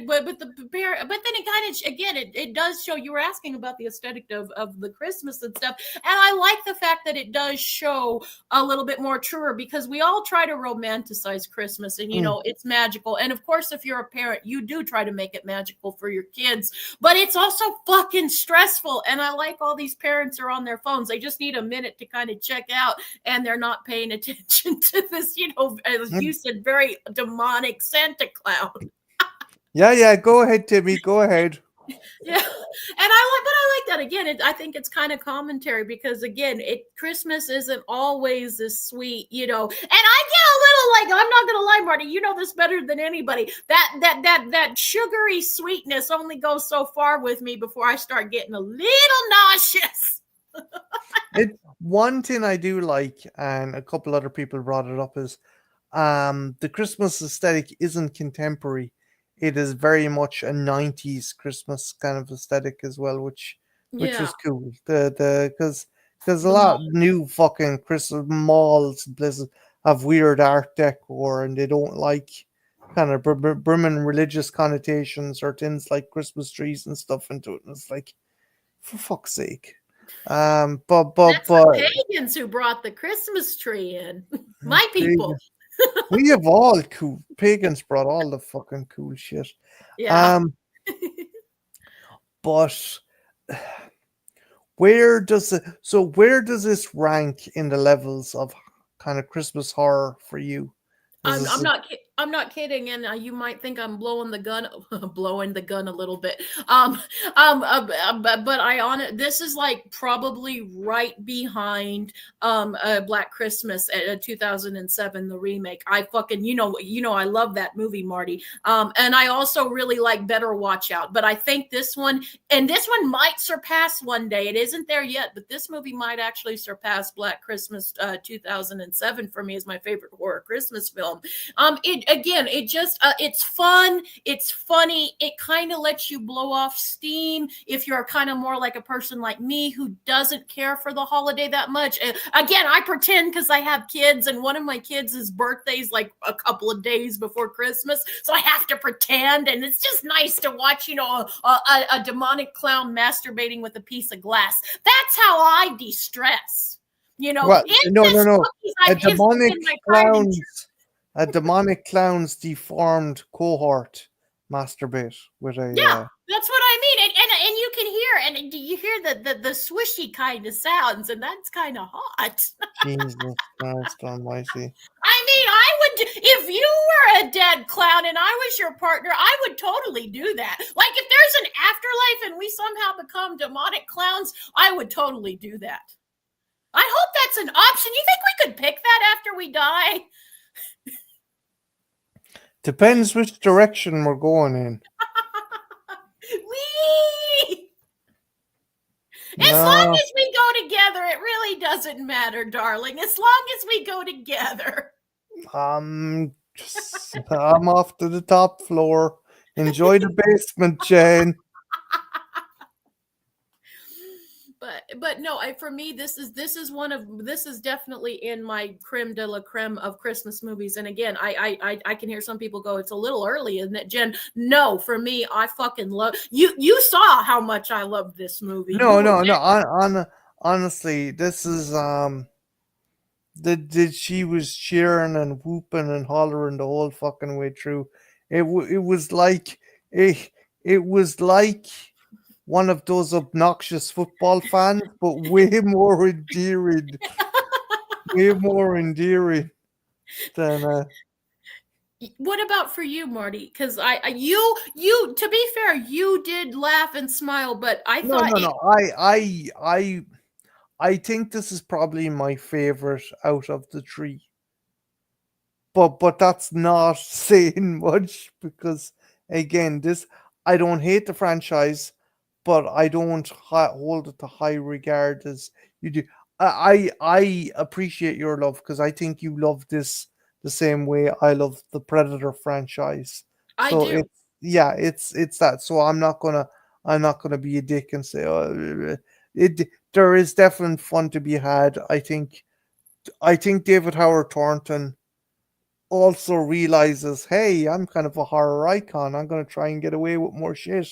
But but the but then it kind of, again, it does show. You were asking about the aesthetic of the Christmas and stuff, and I like the fact that it does show a little bit more truer, because we all try to romanticize Christmas, and Mm. it's magical, and of course if you're a parent you do try to make it magical for your kids, but it's also fucking stressful, and I like all these parents are on their phones. They just need a minute to kind of check out, and they're not paying attention to this, as you said, very demonic Santa clown. Yeah, go ahead, Timmy, go ahead. Yeah, and I like that again. I think it's kind of commentary, because again, Christmas isn't always this sweet, And I get a little, like, I'm not gonna lie, Marty, you know this better than anybody. That sugary sweetness only goes so far with me before I start getting a little nauseous. One thing I do like, and a couple other people brought it up, is the Christmas aesthetic isn't contemporary. It is very much a 90s Christmas kind of aesthetic as well, which Yeah, is cool. The because a the lot mall. of new fucking Christmas malls and places have weird art decor, and they don't like kind of brimming religious connotations or things like Christmas trees and stuff into it. And it's like, for fuck's sake. That's the But pagans who brought the Christmas tree in. My people. we have all cool pagans brought all the fucking cool shit. Yeah. Um, but where does this rank in the levels of kind of Christmas horror for you? Is I'm this not I'm not kidding, and you might think I'm blowing the gun, blowing the gun a little bit. But I on it. This is like probably right behind Black Christmas, 2007, the remake. I fucking I love that movie, Marty. And I also really like Better Watch Out. But I think this one, and this one might surpass one day. It isn't there yet, but this movie might actually surpass Black Christmas 2007 for me as my favorite horror Christmas film. It's fun, it's funny, it kind of lets you blow off steam if you're kind of more like a person like me who doesn't care for the holiday that much. Again, I pretend because I have kids, and one of my kids' birthday's like a couple of days before Christmas, so I have to pretend, and it's just nice to watch, a demonic clown masturbating with a piece of glass. That's how I de-stress. Well, no, no, Incest no. cookies, A I'm demonic in my pride and clown's a demonic clown's deformed cohort masturbate with yeah, a that's what I mean. And you can hear, and you hear the swishy kind of sounds, and that's kind of hot. Jesus Christ Almighty. I mean, I would, if you were a dead clown and I was your partner, I would totally do that. Like if there's an afterlife and we somehow become demonic clowns, I would totally do that. I hope that's an option. You think we could pick that after we die? Depends which direction we're going in. Wee! As long No, as we go together, it really doesn't matter, darling. As long as we go together. I'm I'm off to the top floor. Enjoy the basement, Jane. But no, for me this is definitely in my creme de la creme of Christmas movies. And again, I can hear some people go, it's a little early, isn't it, Jen? No, for me, I fucking love you saw how much I love this movie. No, no, no. Honestly, this is did she was cheering and whooping and hollering the whole fucking way through. It was like it was like one of those obnoxious football fans, but way more endearing than What about for you, Marty? Because you to be fair, you did laugh and smile, but I no, thought no, no. I think this is probably my favorite out of the three. But that's not saying much because again, this I don't hate the franchise, but I don't hold it to high regard as you do. I appreciate your love because I think you love this the same way I love the Predator franchise. I So do. it's that. So I'm not gonna be a dick and say it. There is definitely fun to be had. I think David Howard Thornton also realizes, hey, I'm kind of a horror icon. I'm gonna try and get away with more shit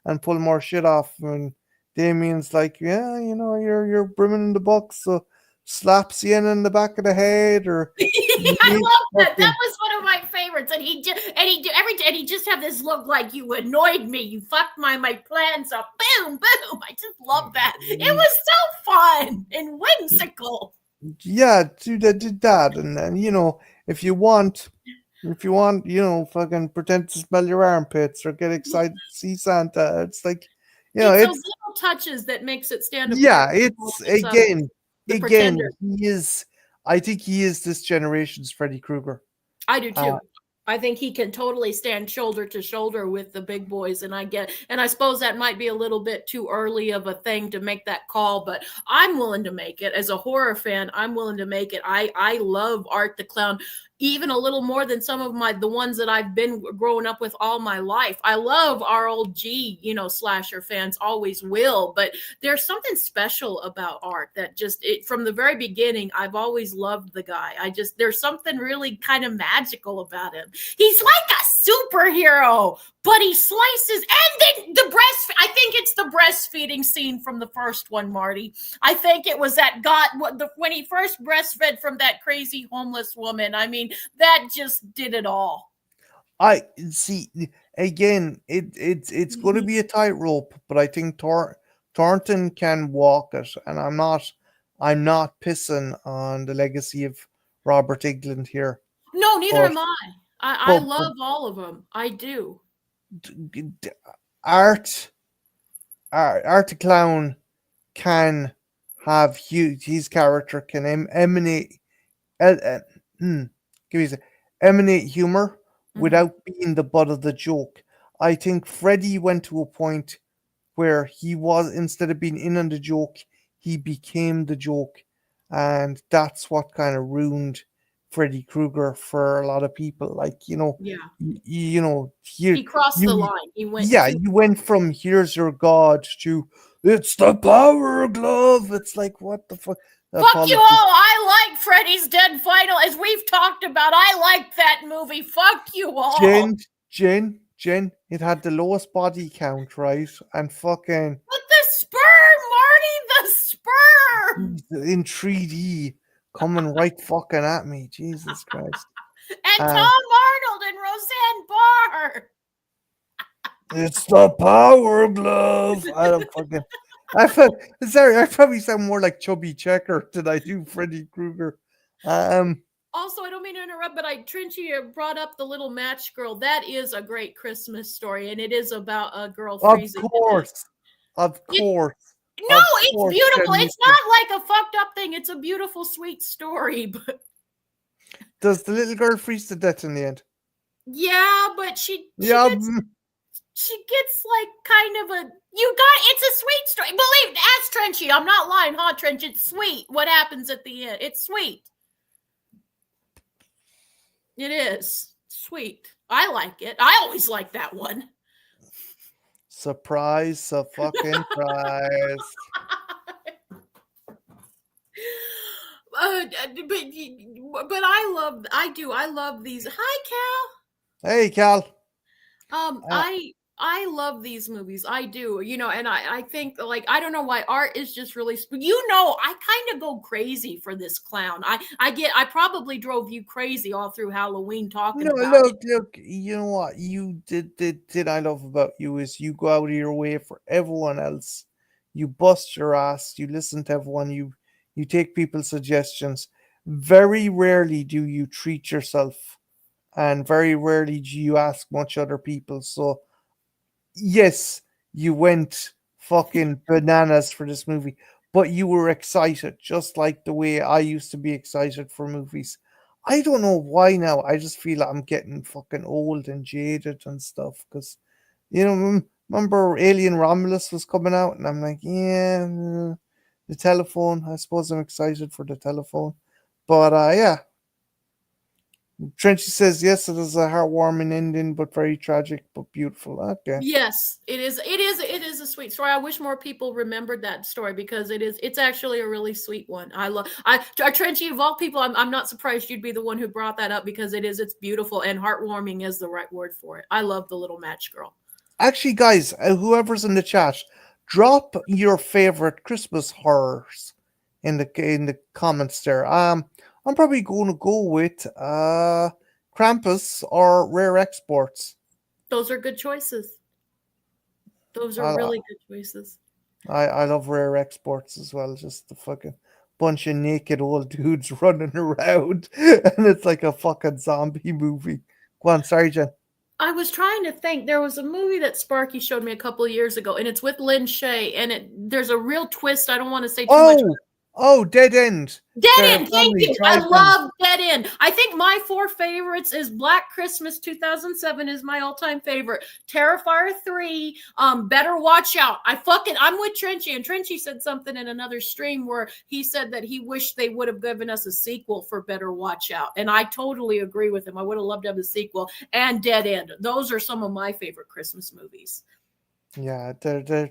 and pull more shit off. And Damien's like, yeah, you're brimming in the box, so slaps you in the back of the head, or I love that. That was one of my favorites, and he just had this look like you annoyed me. You fucked my plans up. Boom, boom. I just love that. It was so fun and whimsical. yeah, did that, and then if you want, fucking pretend to smell your armpits or get excited to see Santa. It's like, It's those it's little touches that makes it stand apart. yeah, it's It's the again, Pretender. he is. I think he is this generation's Freddy Krueger. I do Uh, too. I think he can totally stand shoulder to shoulder with the big boys, and I suppose that might be a little bit too early of a thing to make that call, but I'm willing to make it. As a horror fan, I'm willing to make it. I love Art the Clown even a little more than some of the ones that I've been growing up with all my life. I love our old slasher fans, always will, but there's something special about Art that from the very beginning, I've always loved the guy. There's something really kind of magical about him. He's like a superhero, but he slices, and then I think it's the breastfeeding scene from the first one, Marty. I think it was when he first breastfed from that crazy homeless woman. I mean, that just did it all. I see again. It's going to be a tightrope, but I think Thornton can walk it, and I'm not pissing on the legacy of Robert Englund here. No, neither But am I. I but love all of them. I do. d- art, art the clown can have his character can emanate uh, uh, hmm, give me a sec, emanate humor Hmm. without being the butt of the joke. I think Freddy went to a point where he was, instead of being in on the joke, he became the joke, and that's what kind of ruined Freddy Krueger for a lot of people. Like, Yeah. you know, here He crossed the you line. He went yeah, too. you went from "Here's your God" to "It's the power glove." It's like, what the fuck? Fuck you Apologies. all. I like Freddy's Dead Final, as we've talked about. I like that movie. Fuck you all. Jen, it had the lowest body count, right? And fucking But the sperm, Marty, the sperm. in 3D coming right fucking at me. Jesus Christ. And Uh, Tom Arnold and Roseanne Barr. it's the power glove. I don't fucking. I felt sorry. I probably sound more like Chubby Checker than I do Freddy Krueger. Um, Also, I don't mean to interrupt, but Trinchy brought up the little match girl. That is a great Christmas story, and it is about a girl of freezing to death. course, of It, course, no, of it's course, beautiful. Jen It's Newton. not like a fucked up thing. It's a beautiful, sweet story. But Does the little girl freeze to death in the end? yeah, but she Yeah. gets like kind of a it's a sweet story. Believe, ask Trenchy. I'm not lying, huh, Trench? It's sweet. What happens at the end? It's sweet. It is sweet. I like it. I always like that one. Surprise, a fucking prize. I love these. Hi, Hey, Cal. Cal. Uh, I love these movies. I do, and I think, like, I don't know why art is just really, I kind of go crazy for this clown. I probably drove you crazy all through Halloween talking no, about it. look. You know what you did I love about you is you go out of your way for everyone else. You bust your ass. You listen to everyone. You take people's suggestions. Very rarely do you treat yourself, and very rarely do you ask much other people. So yes, you went fucking bananas for this movie, but you were excited, just like the way I used to be excited for movies. I don't know why now. I just feel like I'm getting fucking old and jaded and stuff. Because, remember Alien Romulus was coming out, and I'm like, yeah, the telephone. I suppose I'm excited for the telephone. But yeah, Trenchy says, yes, it is a heartwarming ending, but very tragic, but beautiful. Okay. Yes, it is. It is a sweet story. I wish more people remembered that story, because it's actually a really sweet one. Trenchy, of all people, I'm not surprised you'd be the one who brought that up, because it's beautiful, and heartwarming is the right word for it. I love the little match girl. Actually, guys, whoever's in the chat, drop your favorite Christmas horrors in the comments there. I'm probably going to go with Krampus or Rare Exports. Those are good choices. Those are I really good choices. I love Rare Exports as well. Just the fucking bunch of naked old dudes running around, and it's like a fucking zombie movie. Go on, sorry, Jen. I was trying to think. There was a movie that Sparky showed me a couple of years ago, and it's with Lynn Shay, and there's a real twist. I don't want to say too much. Oh, Dead End. Dead The End, thank family you. I drive-in. love Dead End. I think my four favorites is Black Christmas 2007 is my all-time favorite. Terrifier 3, Better Watch Out. I'm with Trenchy, and Trenchy said something in another stream where he said that he wished they would have given us a sequel for Better Watch Out. And I totally agree with him. I would have loved to have a sequel. And Dead End. Those are some of my favorite Christmas movies. Yeah, they're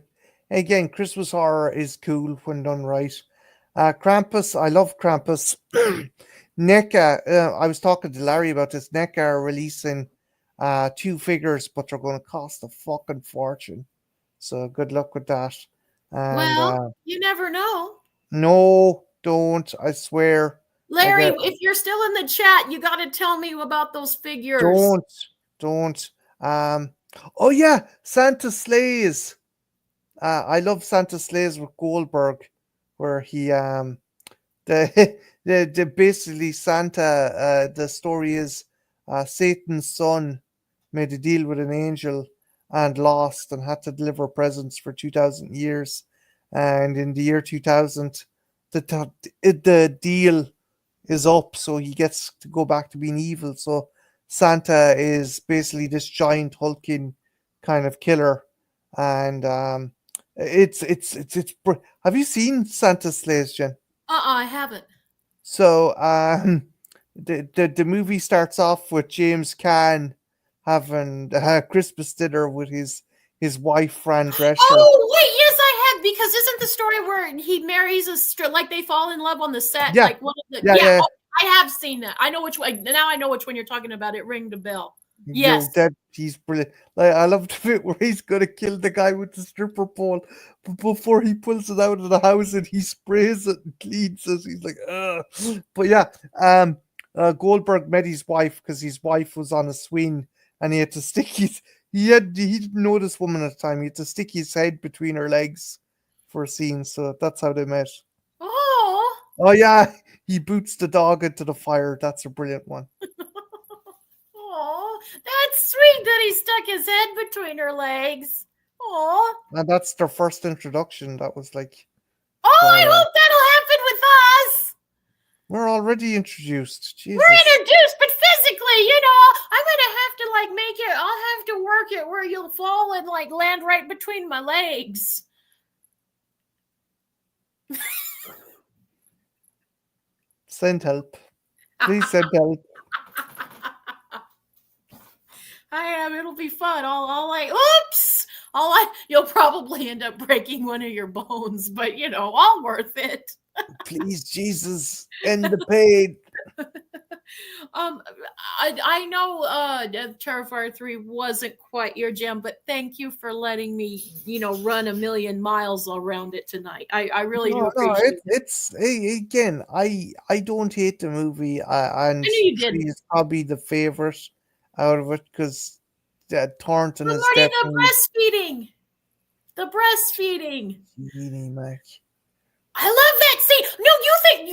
again, Christmas horror is cool when done right. Krampus, I love Krampus. NECA, I was talking to Larry about this. NECA are releasing two figures, but they're going to cost a fucking fortune. So good luck with that. And Well, you never know. no, don't. I swear. I Larry, get. if you're still in the chat, you got to tell me about those figures. Don't. Um. Oh yeah, Santa Sleighs. I love Santa Sleighs with Goldberg, where he the the basically Santa. The story is Satan's son made a deal with an angel and lost and had to deliver presents for 2,000 years. And in the year 2000, the deal is up, so he gets to go back to being evil. So Santa is basically this giant hulking kind of killer, and have you seen Santa's Sleighs, Jen? I haven't. So the movie starts off with James Caan having a Christmas dinner with his wife Fran Drescher. Oh wait, yes, I have, because isn't the story where he marries like they fall in love on the set? Yeah, Like one of the yeah, yeah. yeah. Oh, I have seen that. I know which one. Now I know which one you're talking about. It ringed a bell. Yo, Yes. that he's brilliant. Like I love the bit where he's gonna kill the guy with the stripper pole, but before he pulls it out of the house and he sprays it and cleans it, he's like, ugh. But yeah, Goldberg met his wife because his wife was on a swing and he had to stick he didn't know this woman at the time. He had to stick his head between her legs for a scene, so that's how they met. Oh. Oh yeah, he boots the dog into the fire. That's a brilliant one. Oh, that's sweet that he stuck his head between her legs. Oh. And that's their first introduction. That was like, Oh, I but hope that'll happen with us. we're already introduced. We're Jesus. introduced, but physically, I'm gonna have to like make it. I'll have to work it where you'll fall and like land right between my legs. Send help. Please send help. I am. It'll be fun. I'll like, oops. You'll probably end up breaking one of your bones, but all worth it. Please, Jesus, end the pain. I know Terrifier 3 wasn't quite your jam, but thank you for letting me, run a million miles around it tonight. I really do No, appreciate it. it's again. I don't hate the movie, and I knew you 3 didn't. is probably the favorite out of it because Thornton But is Marty, definitely the breastfeeding. Genie Mac. I love that scene. No,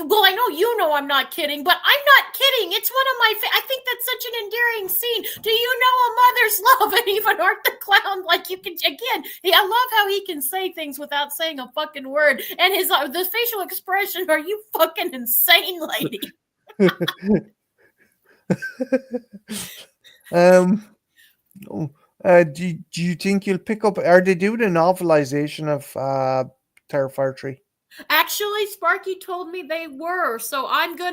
well, I know I'm not kidding, but I'm not kidding. It's one of my, I think that's such an endearing scene. Do you know a mother's love? And even Art the Clown, like you can, again, I love how he can say things without saying a fucking word. And the facial expression, are you fucking insane, lady? Do you think you'll pick up? Are they doing a novelization of Terrifier 3? Actually, Sparky told me they were. So I did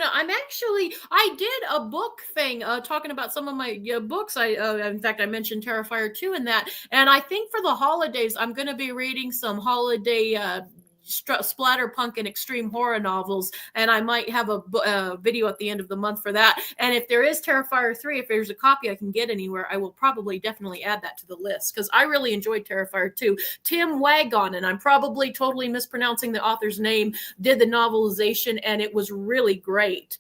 a book thing talking about some of my books. In fact, I mentioned Terrifier 2 in that. And I think for the holidays, I'm going to be reading some holiday splatterpunk and extreme horror novels, and I might have a video at the end of the month for that. And if there is Terrifier 3, if there's a copy I can get anywhere, I will probably definitely add that to the list because I really enjoyed Terrifier 2. Tim Wagon, and I'm probably totally mispronouncing the author's name, did the novelization, and it was really great.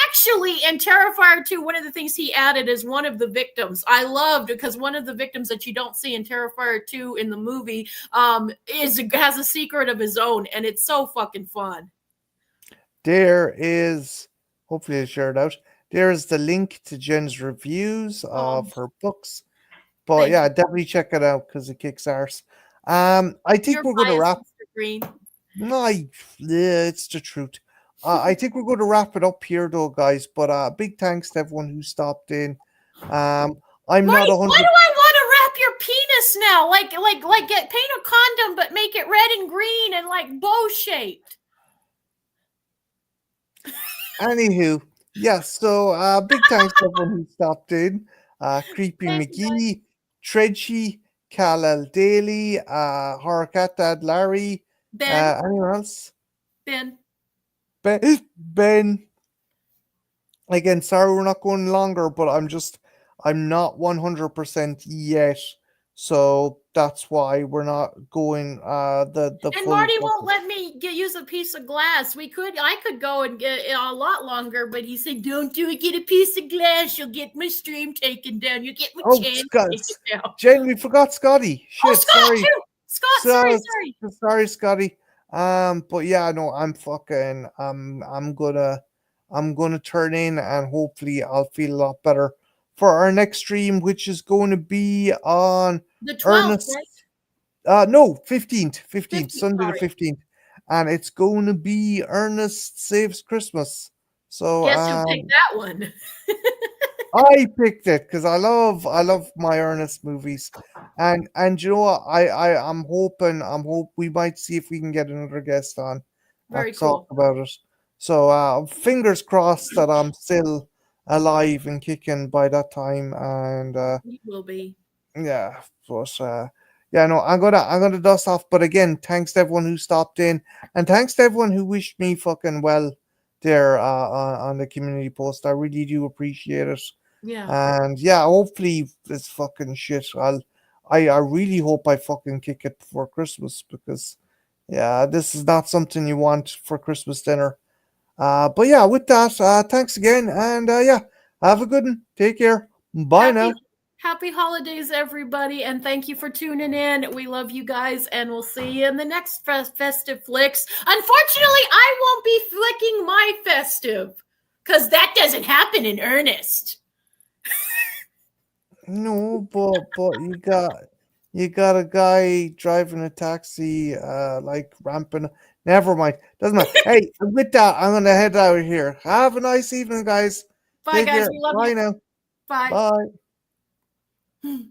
Actually, in Terrifier 2, one of the things he added is one of the victims. I loved because one of the victims that you don't see in Terrifier 2 in the movie has a secret of his own, and it's so fucking fun. There is, hopefully I shared out, there's the link to Jen's reviews of her books. But yeah, definitely check it out because it kicks arse. I think we're going to wrap. Mr. Green. No, it's the truth. I think we're going to wrap it up here, though, guys. But big thanks to everyone who stopped in. I'm Marty, not 100. Why do I want to wrap your penis now? Like get paint a condom, but make it red and green and like bow shaped. Anywho, yeah. So big thanks to everyone who stopped in. Creepy Thank you, McGee, Tredgy, Kal Daly, Horkat Dad Larry. Ben. Anyone else? Ben. Ben. Again, sorry we're not going longer, but I'm not 100% yet. So that's why we're not going the And full Marty won't let me use a piece of glass. I could go and get a lot longer, but he said, "Don't do it. Get a piece of glass. You'll get my stream taken down. You get my channel taken down." Jen, we forgot Scotty. Shit, Scott sorry. too. Scott, sorry, Scotty. But yeah, no, I'm gonna turn in and hopefully I'll feel a lot better for our next stream, which is going to be on The 12th, Ernest. right? No, 15th, 15th, Sunday the sorry. 15th, and it's going to be Ernest Saves Christmas. So Guess who picked that one? I picked it because I love my Ernest movies, and you know what? I'm hope we might see if we can get another guest on Very talk cool. about it. So fingers crossed that I'm still alive and kicking by that time, and You will be. yeah, but yeah, no, I'm gonna dust off. But again, thanks to everyone who stopped in, and thanks to everyone who wished me fucking well there on the community post. I really do appreciate it. Yeah. And yeah, hopefully this fucking shit. I really hope I fucking kick it before Christmas because yeah, this is not something you want for Christmas dinner. But yeah, with that, thanks again, and yeah, have a good one. Take care. Bye Happy now. happy holidays, everybody, and thank you for tuning in. We love you guys, and we'll see you in the next festive flicks. Unfortunately, I won't be flicking my festive because that doesn't happen in earnest. No, but you got a guy driving a taxi, like ramping. Never mind. Doesn't matter. Hey, with that, I'm gonna head out of here. Have a nice evening, guys. Bye, Take guys. care. We love Bye you. now. Bye. Bye.